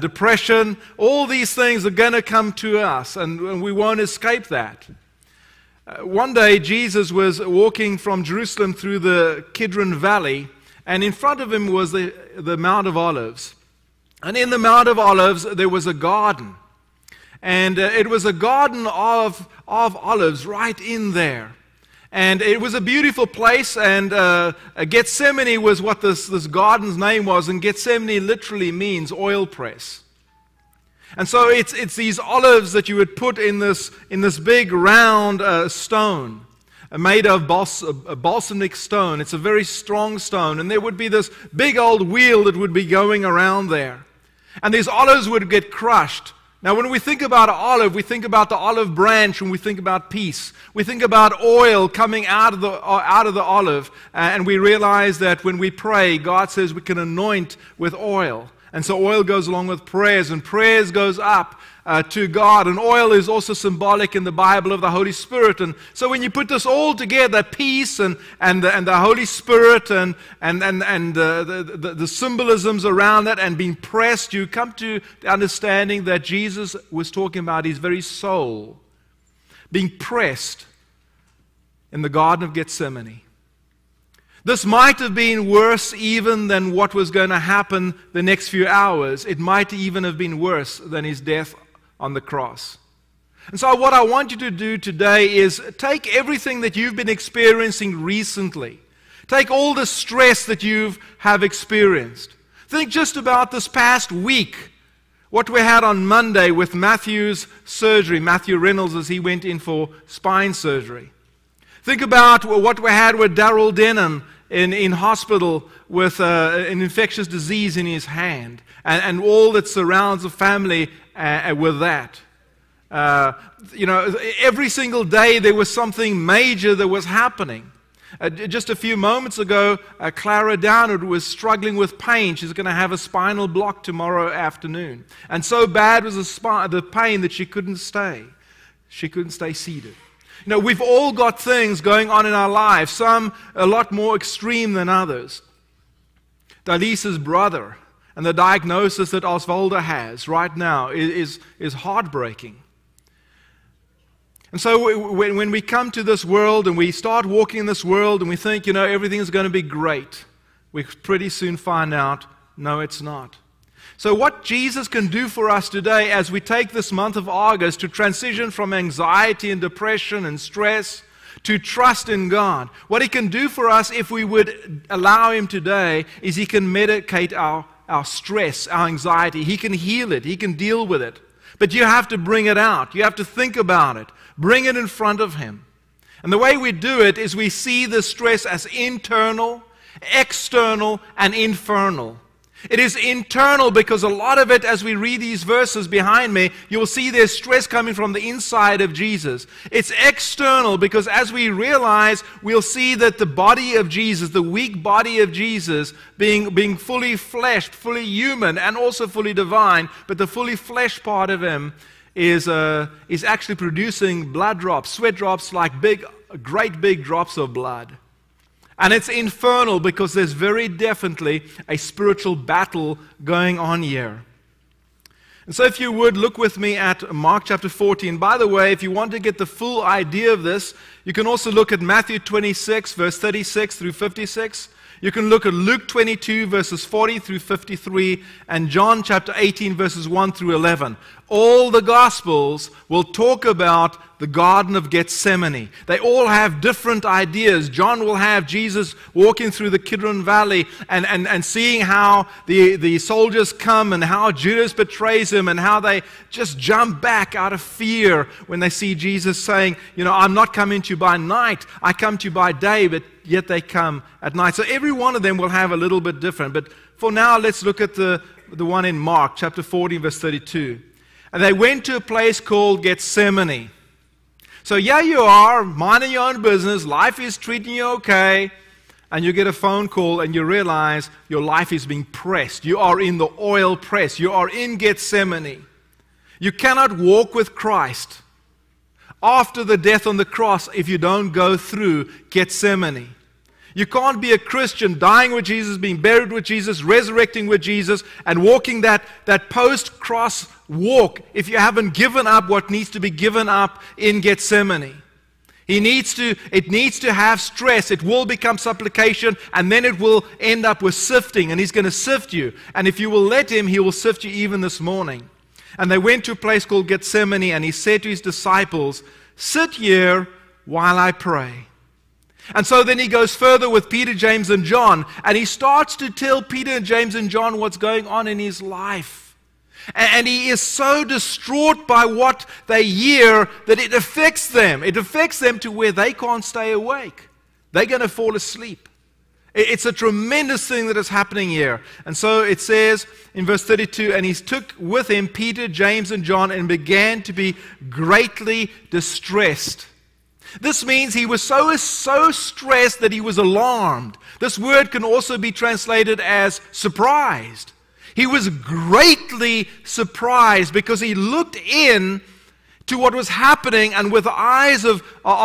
depression. All these things are going to come to us, and we won't escape that. One day, Jesus was walking from Jerusalem through the Kidron Valley, and in front of him was the Mount of Olives. And in the Mount of Olives, there was a garden. And it was a garden of olives right in there. And it was a beautiful place, and Gethsemane was what this garden's name was, and Gethsemane literally means oil press. And so it's these olives that you would put in this big round stone made of balsamic stone. It's a very strong stone, and there would be this big old wheel that would be going around there. And these olives would get crushed. Now, when we think about an olive, we think about the olive branch, and we think about peace. We think about oil coming out of the olive, and we realize that when we pray, God says we can anoint with oil. And so oil goes along with prayers, and prayers goes up to God. And oil is also symbolic in the Bible of the Holy Spirit. And so when you put this all together, peace and the Holy Spirit and the symbolisms around it and being pressed, you come to the understanding that Jesus was talking about his very soul being pressed in the Garden of Gethsemane. This might have been worse even than what was going to happen the next few hours. It might even have been worse than his death on the cross. And so what I want you to do today is take everything that you've been experiencing recently. Take all the stress that you have experienced. Think just about this past week, what we had on Monday with Matthew's surgery, Matthew Reynolds, as he went in for spine surgery. Think about what we had with Darrell Denham in hospital with an infectious disease in his hand, and all that surrounds the family with that. Every single day there was something major that was happening. Just a few moments ago, Clara Downard was struggling with pain. She's going to have a spinal block tomorrow afternoon. And so bad was the pain that she couldn't stay. She couldn't stay seated. We've all got things going on in our lives, some a lot more extreme than others. Dalisa's brother and the diagnosis that Osvaldo has right now is heartbreaking. And so when we come to this world and we start walking in this world and we think, everything is going to be great, we pretty soon find out, no, it's not. So what Jesus can do for us today as we take this month of August to transition from anxiety and depression and stress to trust in God, what He can do for us if we would allow Him today is He can medicate our stress, our anxiety. He can heal it. He can deal with it. But you have to bring it out. You have to think about it. Bring it in front of Him. And the way we do it is we see the stress as internal, external, and infernal. It is internal because a lot of it, as we read these verses behind me, you will see there's stress coming from the inside of Jesus. It's external because as we realize, we'll see that the body of Jesus, the weak body of Jesus, being fully fleshed, fully human, and also fully divine, but the fully flesh part of Him is actually producing blood drops, sweat drops like great big drops of blood. And it's infernal because there's very definitely a spiritual battle going on here. And so if you would, look with me at Mark chapter 14. By the way, if you want to get the full idea of this, you can also look at Matthew 26, verse 36 through 56. You can look at Luke 22, verses 40 through 53, and John chapter 18, verses 1 through 11. All the Gospels will talk about the Garden of Gethsemane. They all have different ideas. John will have Jesus walking through the Kidron Valley and seeing how the soldiers come and how Judas betrays him and how they just jump back out of fear when they see Jesus saying, I'm not coming to you by night, I come to you by day, but yet they come at night. So every one of them will have a little bit different. But for now, let's look at the one in Mark chapter 14, verse 32. And they went to a place called Gethsemane. So yeah, you are minding your own business, life is treating you okay, and you get a phone call and you realize your life is being pressed. You are in the oil press. You are in Gethsemane. You cannot walk with Christ after the death on the cross if you don't go through Gethsemane. You can't be a Christian dying with Jesus, being buried with Jesus, resurrecting with Jesus, and walking that post-cross walk if you haven't given up what needs to be given up in Gethsemane. It needs to have stress. It will become supplication, and then it will end up with sifting, and He's going to sift you. And if you will let Him, He will sift you even this morning. And they went to a place called Gethsemane, and He said to His disciples, "Sit here while I pray." And so then He goes further with Peter, James, and John, and He starts to tell Peter and James and John what's going on in his life. And He is so distraught by what they hear that it affects them. It affects them to where they can't stay awake. They're going to fall asleep. It's a tremendous thing that is happening here. And so it says in verse 32, "And He took with Him Peter, James, and John, and began to be greatly distressed." This means He was so stressed that He was alarmed. This word can also be translated as surprised. He was greatly surprised because He looked in to what was happening, and with the eyes of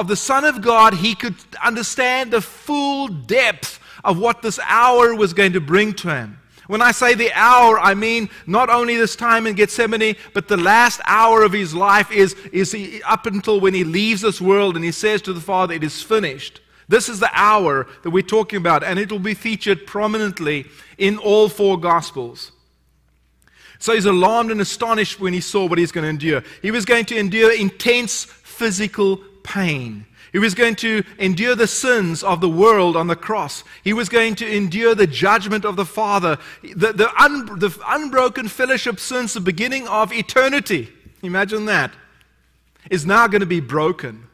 the Son of God, He could understand the full depth of what this hour was going to bring to Him. When I say the hour, I mean not only this time in Gethsemane, but the last hour of His life is up until when He leaves this world and He says to the Father, "It is finished." This is the hour that we're talking about, and it will be featured prominently in all four Gospels. So He's alarmed and astonished when He saw what He's going to endure. He was going to endure intense physical pain. He was going to endure the sins of the world on the cross. He was going to endure the judgment of the Father. The unbroken fellowship since the beginning of eternity, imagine that, is now going to be broken.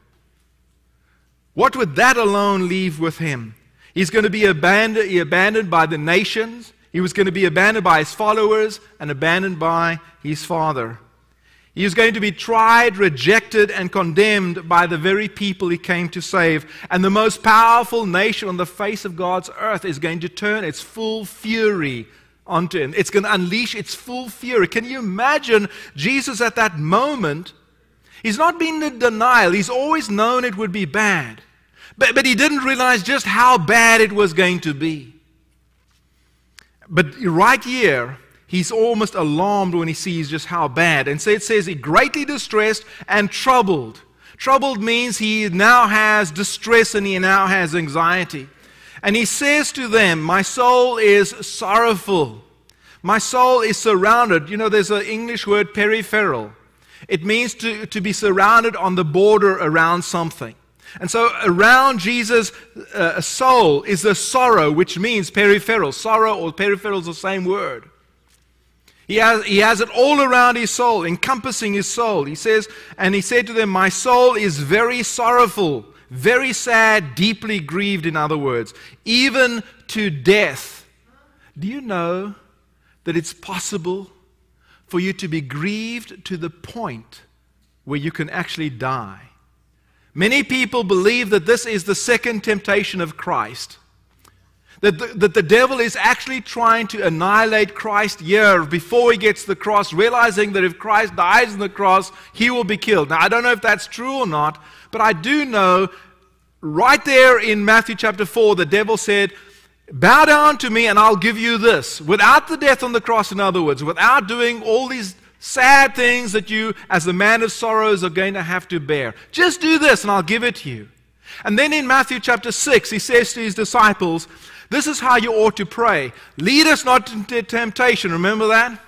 What would that alone leave with Him? He's going to be abandoned by the nations. He was going to be abandoned by His followers and abandoned by His Father. He is going to be tried, rejected, and condemned by the very people He came to save. And the most powerful nation on the face of God's earth is going to turn its full fury onto Him. It's going to unleash its full fury. Can you imagine Jesus at that moment? He's not been in denial. He's always known it would be bad. But He didn't realize just how bad it was going to be. But right here, He's almost alarmed when He sees just how bad. And so it says He greatly distressed and troubled. Troubled means He now has distress and He now has anxiety. And He says to them, "My soul is sorrowful. My soul is surrounded." You know, there's an English word, peripheral. It means to be surrounded on the border around something. And so around Jesus' soul is the sorrow, which means peripheral. Sorrow or peripheral is the same word. He has it all around His soul, encompassing His soul. He says, and He said to them, "My soul is very sorrowful, very sad, deeply grieved," in other words, "even to death." Do you know that it's possible for you to be grieved to the point where you can actually die? Many people believe that this is the second temptation of Christ. That the devil is actually trying to annihilate Christ here before He gets to the cross, realizing that if Christ dies on the cross, He will be killed. Now, I don't know if that's true or not, but I do know right there in Matthew chapter 4, the devil said, "Bow down to me and I'll give you this." Without the death on the cross, in other words, without doing all these sad things that you, as the man of sorrows, are going to have to bear. Just do this and I'll give it to you. And then in Matthew chapter 6, He says to His disciples, "This is how you ought to pray. Lead us not into temptation," remember that?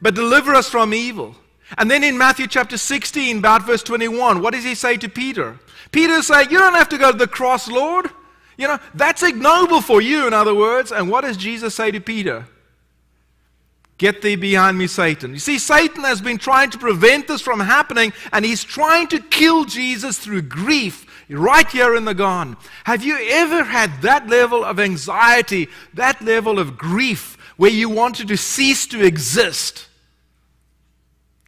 "But deliver us from evil." And then in Matthew chapter 16, about verse 21, what does He say to Peter? Peter says, "You don't have to go to the cross, Lord. You know, that's ignoble for you," in other words. And what does Jesus say to Peter? "Get thee behind me, Satan." You see, Satan has been trying to prevent this from happening, and he's trying to kill Jesus through grief right here in the garden. Have you ever had that level of anxiety, that level of grief, where you wanted to cease to exist?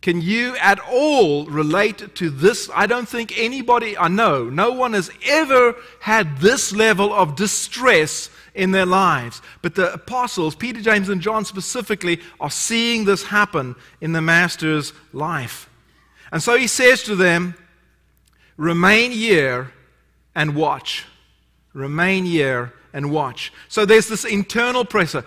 Can you at all relate to this? I don't think anybody, I know, no one has ever had this level of distress in their lives. But the apostles, Peter, James, and John specifically, are seeing this happen in the Master's life. And so He says to them, remain here and watch. Remain here and watch. So there's this internal pressure.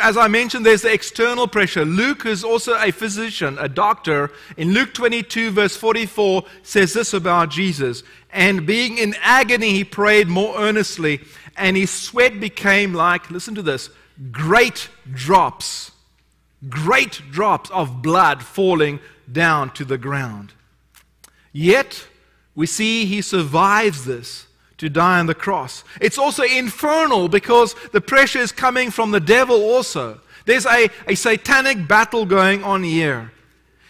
As I mentioned, there's the external pressure. Luke, who's also a physician, a doctor, in Luke 22, verse 44, says this about Jesus. And being in agony, he prayed more earnestly, and his sweat became like, listen to this, great drops of blood falling down to the ground. Yet, we see he survives this to die on the cross. It's also infernal because the pressure is coming from the devil also. There's a satanic battle going on here.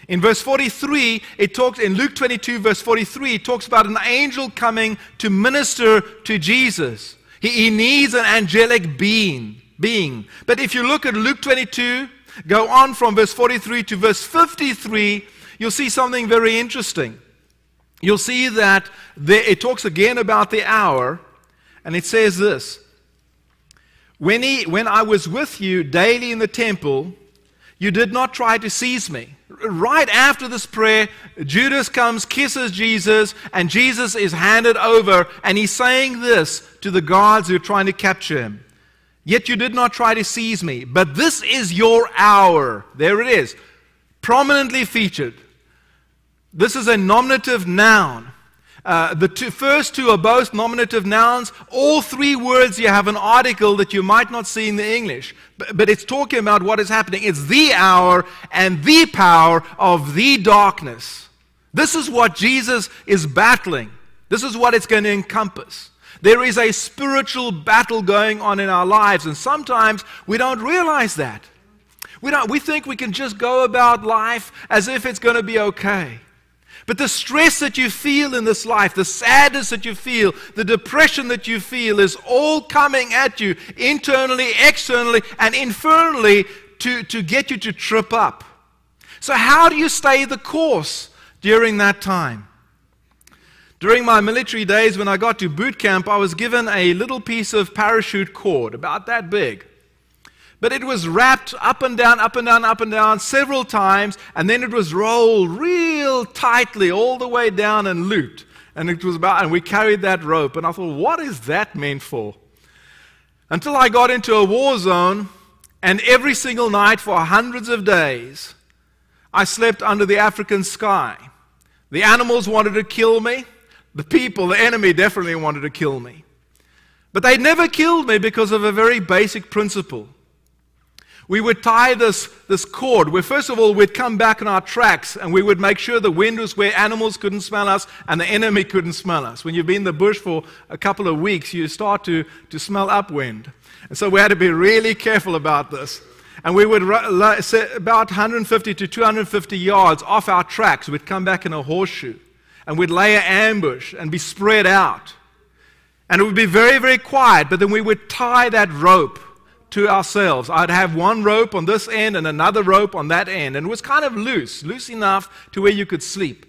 In verse 43, in Luke 22, verse 43, it talks about an angel coming to minister to Jesus. He needs an angelic being. But if you look at Luke 22, go on from verse 43 to verse 53, you'll see something very interesting. You'll see that it talks again about the hour, and it says this. When I was with you daily in the temple, you did not try to seize me. Right after this prayer, Judas comes, kisses Jesus, and Jesus is handed over, and he's saying this to the guards who are trying to capture him. Yet you did not try to seize me, but this is your hour. There it is, prominently featured. This is a nominative noun. The first two are both nominative nouns. All three words you have an article that you might not see in the English. But it's talking about what is happening. It's the hour and the power of the darkness. This is what Jesus is battling. This is what it's going to encompass. There is a spiritual battle going on in our lives, and sometimes we don't realize that. We think we can just go about life as if it's going to be okay. But the stress that you feel in this life, the sadness that you feel, the depression that you feel is all coming at you internally, externally, and infernally to get you to trip up. So how do you stay the course during that time? During my military days, when I got to boot camp, I was given a little piece of parachute cord, about that big. But it was wrapped up and down, up and down, up and down several times, and then it was rolled real tightly all the way down and looped. And we carried that rope, and I thought, what is that meant for? Until I got into a war zone, and every single night for hundreds of days, I slept under the African sky. The animals wanted to kill me. The people, the enemy, definitely wanted to kill me. But they never killed me because of a very basic principle. We would tie this cord where, first of all, we'd come back in our tracks and we would make sure the wind was where animals couldn't smell us and the enemy couldn't smell us. When you've been in the bush for a couple of weeks, you start to smell upwind. And so we had to be really careful about this. And we would, about 150 to 250 yards off our tracks, we'd come back in a horseshoe and we'd lay an ambush and be spread out. And it would be very, very quiet, but then we would tie that rope to ourselves. I'd have one rope on this end and another rope on that end. And it was kind of loose enough to where you could sleep.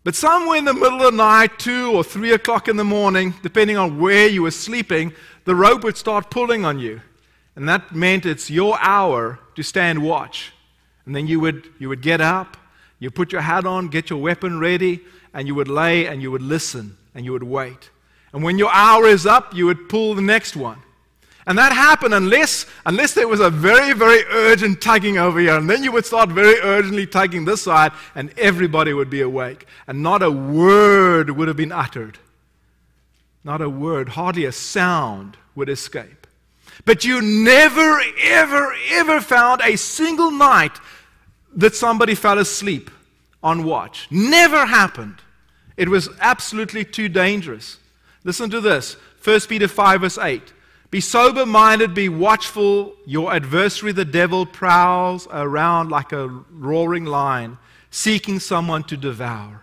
But somewhere in the middle of the night, 2 or 3 o'clock in the morning, depending on where you were sleeping, the rope would start pulling on you. And that meant it's your hour to stand watch. And then you would get up, you put your hat on, get your weapon ready, and you would lay and you would listen and you would wait. And when your hour is up, you would pull the next one. And that happened unless there was a very, very urgent tugging over here. And then you would start very urgently tugging this side, and everybody would be awake. And not a word would have been uttered. Not a word, hardly a sound would escape. But you never, ever, ever found a single night that somebody fell asleep on watch. Never happened. It was absolutely too dangerous. Listen to this, 1 Peter 5, verse 8. Be sober-minded, be watchful. Your adversary, the devil, prowls around like a roaring lion, seeking someone to devour.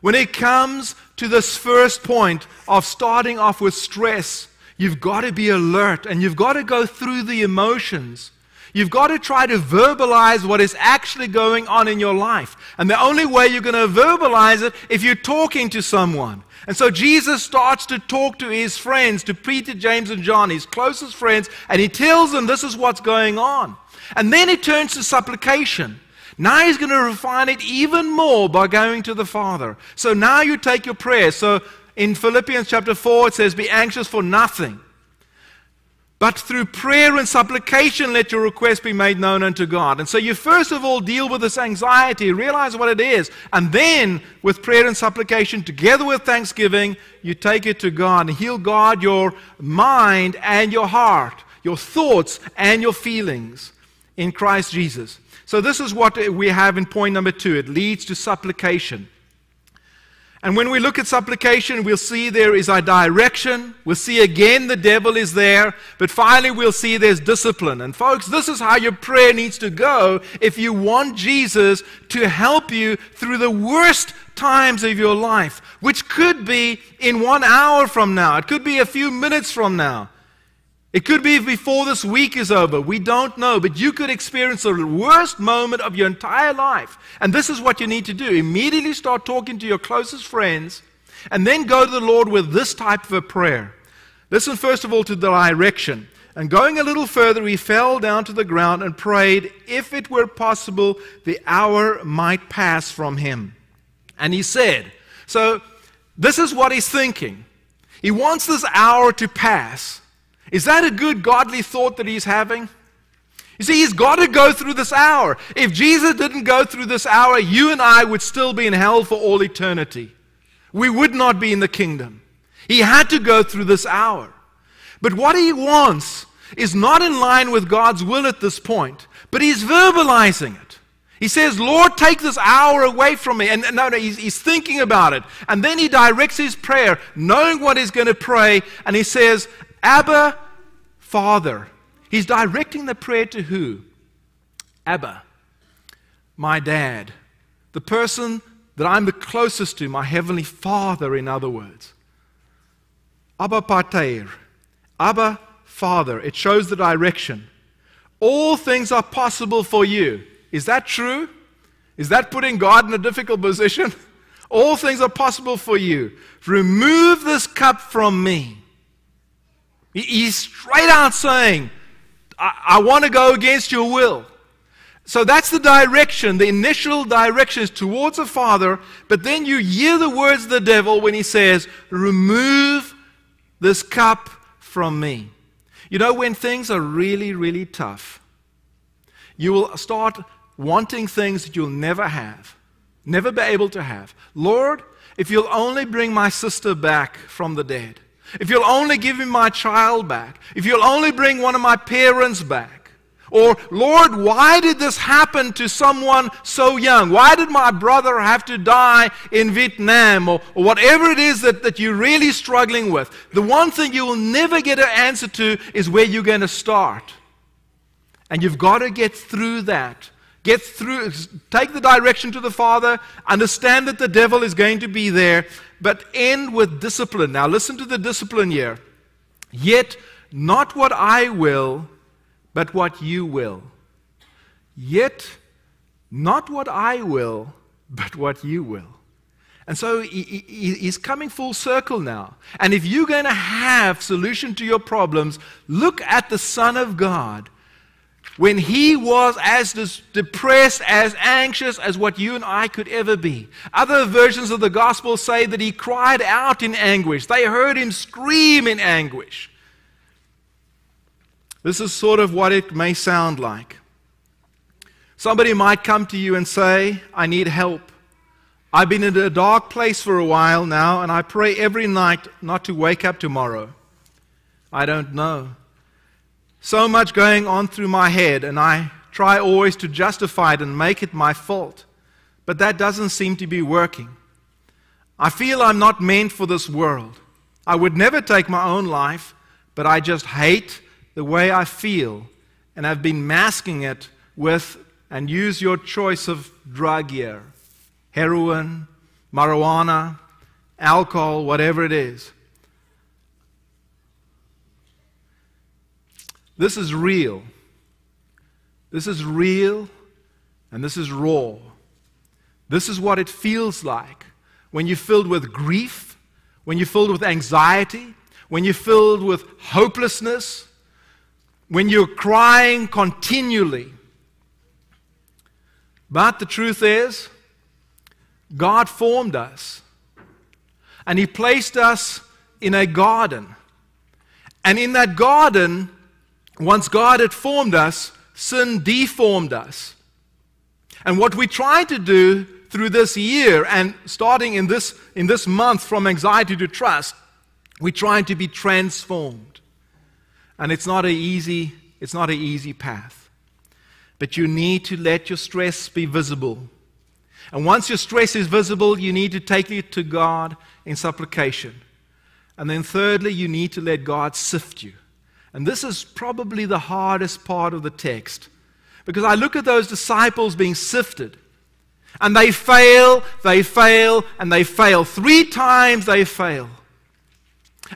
When it comes to this first point of starting off with stress, you've got to be alert and you've got to go through the emotions. You've got to try to verbalize what is actually going on in your life. And the only way you're going to verbalize it if you're talking to someone. And so Jesus starts to talk to his friends, to Peter, James, and John, his closest friends, and he tells them this is what's going on. And then he turns to supplication. Now he's going to refine it even more by going to the Father. So now you take your prayers. So in Philippians chapter 4, it says, be anxious for nothing, but through prayer and supplication let your requests be made known unto God. And so you first of all deal with this anxiety, realize what it is, and then with prayer and supplication, together with thanksgiving, you take it to God. And He'll guard your mind and your heart, your thoughts and your feelings in Christ Jesus. So this is what we have in point number 2. It leads to supplication. And when we look at supplication, we'll see there is a direction. We'll see again the devil is there. But finally, we'll see there's discipline. And folks, this is how your prayer needs to go if you want Jesus to help you through the worst times of your life, which could be in 1 hour from now. It could be a few minutes from now. It could be before this week is over. We don't know. But you could experience the worst moment of your entire life. And this is what you need to do. Immediately start talking to your closest friends. And then go to the Lord with this type of a prayer. Listen first of all to the direction. And going a little further, he fell down to the ground and prayed, if it were possible, the hour might pass from him. And he said, so this is what he's thinking. He wants this hour to pass. Is that a good godly thought that he's having? You see, he's got to go through this hour. If Jesus didn't go through this hour, you and I would still be in hell for all eternity. We would not be in the kingdom. He had to go through this hour. But what he wants is not in line with God's will at this point, but he's verbalizing it. He says, Lord, take this hour away from me. And he's thinking about it. And then he directs his prayer, knowing what he's going to pray, and he says, Abba, Father. He's directing the prayer to who? Abba, my dad, the person that I'm the closest to, my heavenly Father, in other words. Abba Pater, Abba Father. It shows the direction. All things are possible for you. Is that true? Is that putting God in a difficult position? All things are possible for you. Remove this cup from me. He's straight out saying, I want to go against your will. So that's the direction. The initial direction is towards the Father, but then you hear the words of the devil when he says, remove this cup from me. You know, when things are really, really tough, you will start wanting things that you'll never have, never be able to have. Lord, if you'll only bring my sister back from the dead, if you'll only give me my child back, if you'll only bring one of my parents back, or Lord, why did this happen to someone so young? Why did my brother have to die in Vietnam, or whatever it is that you're really struggling with? The one thing you will never get an answer to is where you're going to start. And you've got to get through that. Get through, take the direction to the Father, understand that the devil is going to be there, but end with discipline. Now listen to the discipline here. Yet not what I will, but what you will. Yet not what I will, but what you will. And so he's coming full circle now. And if you're going to have solution to your problems, look at the Son of God. When he was as depressed, as anxious as what you and I could ever be. Other versions of the gospel say that he cried out in anguish. They heard him scream in anguish. This is sort of what it may sound like. Somebody might come to you and say, I need help. I've been in a dark place for a while now, and I pray every night not to wake up tomorrow. I don't know. So much going on through my head, and I try always to justify it and make it my fault. But that doesn't seem to be working. I feel I'm not meant for this world. I would never take my own life, but I just hate the way I feel, and I've been masking it with, and use your choice of drug here, heroin, marijuana, alcohol, whatever it is. This is real. This is real, and this is raw. This is what it feels like when you're filled with grief, when you're filled with anxiety, when you're filled with hopelessness, when you're crying continually. But the truth is, God formed us. And He placed us in a garden. And in that garden, once God had formed us, sin deformed us. And what we try to do through this year, and starting in this month from anxiety to trust, we're trying to be transformed. And it's not an easy path. But you need to let your stress be visible. And once your stress is visible, you need to take it to God in supplication. And then thirdly, you need to let God sift you. And this is probably the hardest part of the text. Because I look at those disciples being sifted. And they fail, and they fail. 3 times they fail.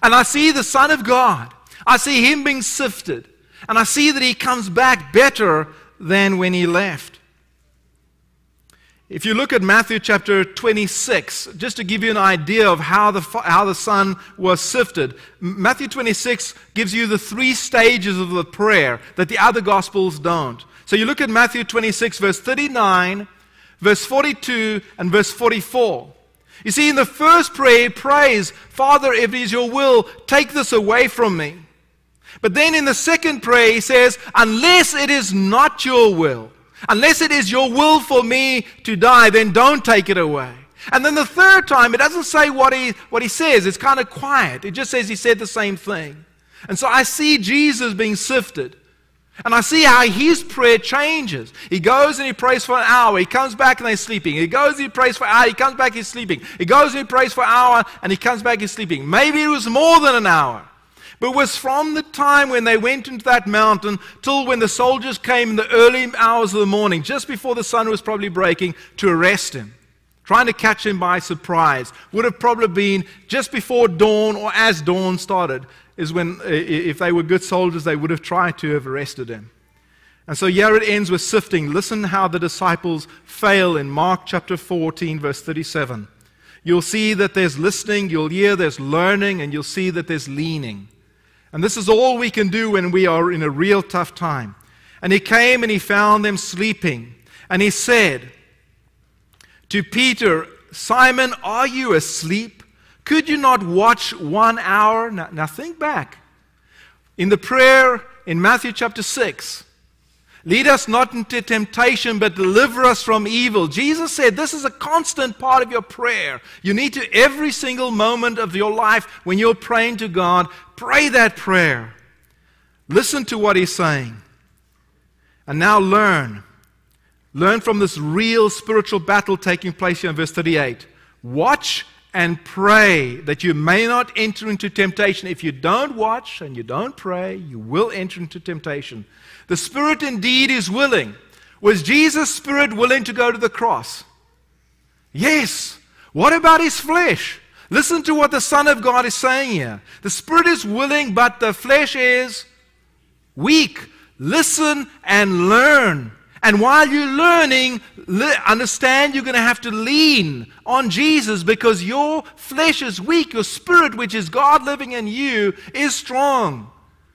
And I see the Son of God. I see Him being sifted. And I see that He comes back better than when He left. If you look at Matthew chapter 26, just to give you an idea of how the Son was sifted, Matthew 26 gives you the 3 stages of the prayer that the other Gospels don't. So you look at Matthew 26, verse 39, verse 42, and verse 44. You see, in the first prayer, He prays, Father, if it is your will, take this away from me. But then in the second prayer, He says, unless it is not your will, unless it is your will for me to die, then don't take it away. And then the third time, it doesn't say what he says. It's kind of quiet. It just says He said the same thing. And so I see Jesus being sifted. And I see how His prayer changes. He goes and He prays for an hour. He comes back and He's sleeping. He goes and He prays for an hour. He comes back, He's sleeping. He goes and He prays for an hour and He comes back, He's sleeping. Maybe it was more than an hour. But it was from the time when they went into that mountain till when the soldiers came in the early hours of the morning, just before the sun was probably breaking, to arrest Him. Trying to catch Him by surprise. Would have probably been just before dawn or as dawn started, is when, if they were good soldiers, they would have tried to have arrested Him. And so here it ends with sifting. Listen how the disciples fail in Mark chapter 14, verse 37. You'll see that there's listening, you'll hear there's learning, and you'll see that there's leaning. And this is all we can do when we are in a real tough time. And He came and He found them sleeping. And He said to Peter, Simon, are you asleep? Could you not watch 1 hour? Now think back. In the prayer in Matthew chapter 6, lead us not into temptation, but deliver us from evil. Jesus said this is a constant part of your prayer. You need to, every single moment of your life, when you're praying to God, pray that prayer. Listen to what He's saying. And now learn. Learn from this real spiritual battle taking place here in verse 38. Watch and pray that you may not enter into temptation. If you don't watch and you don't pray, you will enter into temptation. The spirit indeed is willing. Was Jesus' spirit willing to go to the cross? Yes. What about His flesh? Listen to what the Son of God is saying here. The spirit is willing, but the flesh is weak. Listen and learn. And while you're learning, understand you're going to have to lean on Jesus because your flesh is weak. Your spirit, which is God living in you, is strong.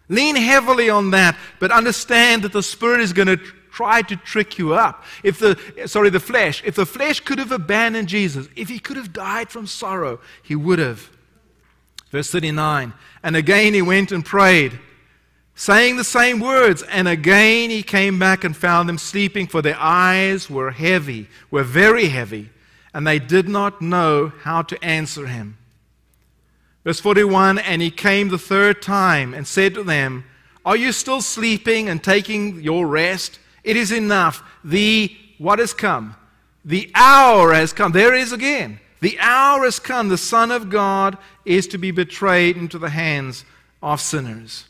Lean heavily on that, but understand that the spirit is going to try to trick you up. If the flesh could have abandoned Jesus, if He could have died from sorrow, He would have. Verse 39, and again He went and prayed, saying the same words, and again He came back and found them sleeping, for their eyes were very heavy, and they did not know how to answer Him. Verse 41, and He came the third time and said to them, are you still sleeping and taking your rest? It is enough. What has come? The hour has come. There it is again. The hour has come. The Son of God is to be betrayed into the hands of sinners.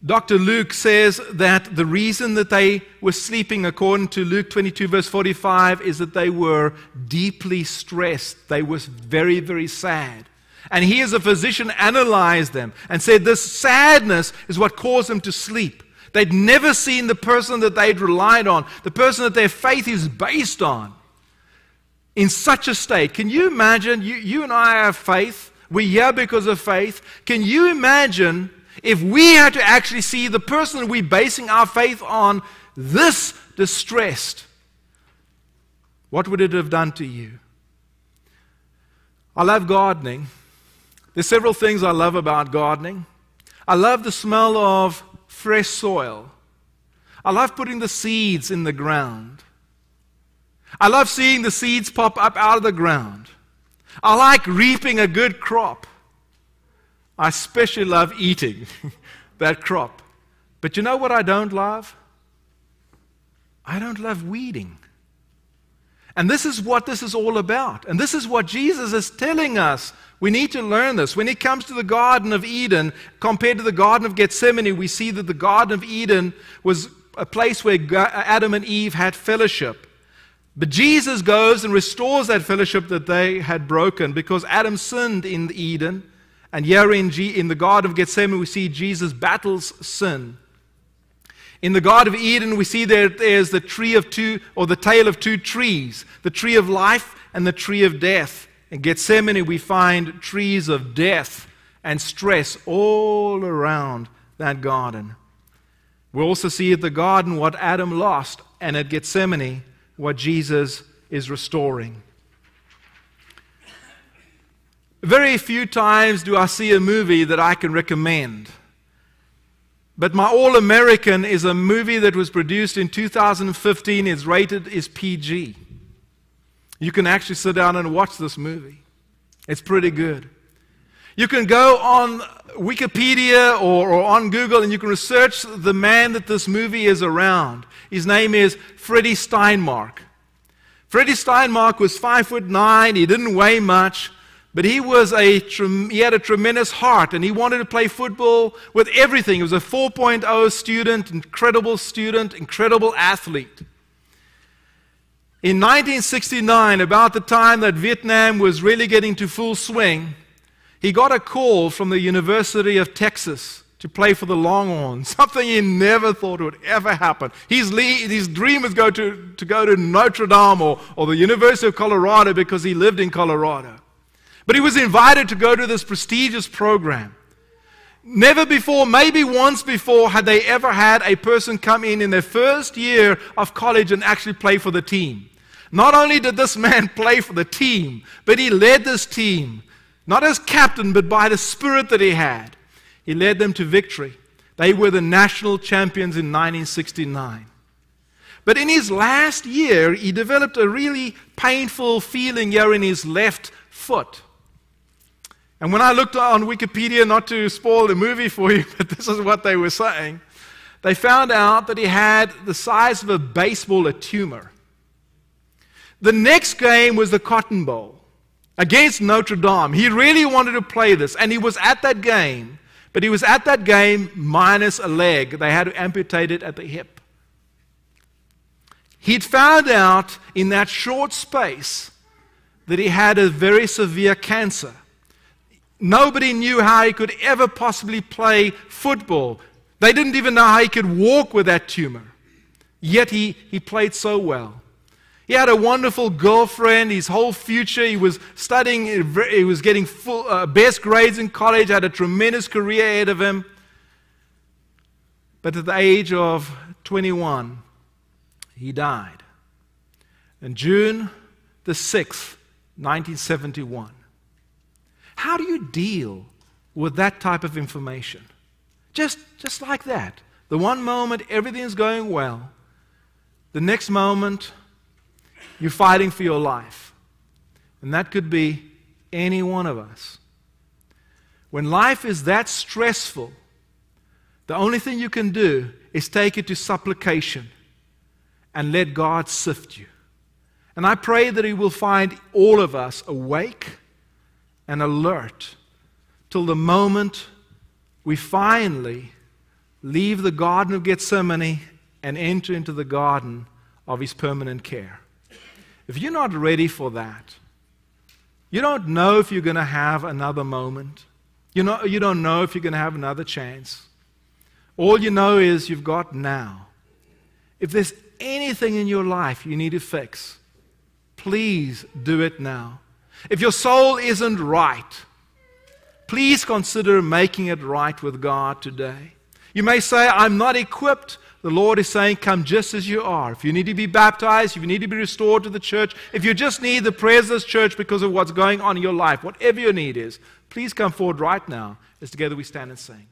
Dr. Luke says that the reason that they were sleeping, according to Luke 22, verse 45, is that they were deeply stressed. They were very, very sad. And he, as a physician, analyzed them and said this sadness is what caused them to sleep. They'd never seen the person that they'd relied on, the person that their faith is based on, in such a state. Can you imagine? You and I have faith. We're here because of faith. Can you imagine if we had to actually see the person we're basing our faith on, this distressed, what would it have done to you? I love gardening. There's several things I love about gardening. I love the smell of fresh soil. I love putting the seeds in the ground. I love seeing the seeds pop up out of the ground. I like reaping a good crop. I especially love eating that crop. But you know what I don't love? I don't love weeding. And this is what this is all about. And this is what Jesus is telling us. We need to learn this. When it comes to the Garden of Eden, compared to the Garden of Gethsemane, we see that the Garden of Eden was a place where Adam and Eve had fellowship. But Jesus goes and restores that fellowship that they had broken because Adam sinned in Eden. And here in the Garden of Gethsemane, we see Jesus battles sin. In the Garden of Eden, we see there's the tree of two, or the tale of two trees, the tree of life and the tree of death. In Gethsemane, we find trees of death and stress all around that garden. We also see at the garden what Adam lost, and at Gethsemane, what Jesus is restoring. Very few times do I see a movie that I can recommend. But my All-American is a movie that was produced in 2015. It's rated is PG. You can actually sit down and watch this movie. It's pretty good. You can go on Wikipedia or on Google and you can research the man that this movie is around. His name is Freddie Steinmark. Freddie Steinmark was 5'9". He didn't weigh much. But he had a tremendous heart, and he wanted to play football with everything. He was a 4.0 student, incredible athlete. In 1969, about the time that Vietnam was really getting to full swing, he got a call from the University of Texas to play for the Longhorns, something he never thought would ever happen. His dream was to go to Notre Dame or the University of Colorado because he lived in Colorado. But he was invited to go to this prestigious program. Never before, maybe once before, had they ever had a person come in their first year of college and actually play for the team. Not only did this man play for the team, but he led this team, not as captain, but by the spirit that he had. He led them to victory. They were the national champions in 1969. But in his last year, he developed a really painful feeling here in his left foot. And when I looked on Wikipedia, not to spoil the movie for you, but this is what they were saying, they found out that he had the size of a baseball, a tumor. The next game was the Cotton Bowl against Notre Dame. He really wanted to play this, and he was at that game, but he was at that game minus a leg. They had to amputate it at the hip. He'd found out in that short space that he had a very severe cancer. Nobody knew how he could ever possibly play football. They didn't even know how he could walk with that tumor. Yet he played so well. He had a wonderful girlfriend, his whole future. He was studying, he was getting best grades in college, had a tremendous career ahead of him. But at the age of 21, he died. On June the 6th, 1971. How do you deal with that type of information? Just like that. The one moment, everything's going well. The next moment, you're fighting for your life. And that could be any one of us. When life is that stressful, the only thing you can do is take it to supplication and let God sift you. And I pray that He will find all of us awake and alert till the moment we finally leave the Garden of Gethsemane and enter into the garden of His permanent care. If you're not ready for that, you don't know if you're going to have another moment. You don't know if you're going to have another chance. All you know is you've got now. If there's anything in your life you need to fix, please do it now. If your soul isn't right, please consider making it right with God today. You may say, I'm not equipped the Lord is saying, come just as you are. If you need to be baptized, if you need to be restored to the church, if you just need the prayers of this church because of what's going on in your life, whatever your need is, please come forward right now as together we stand and sing.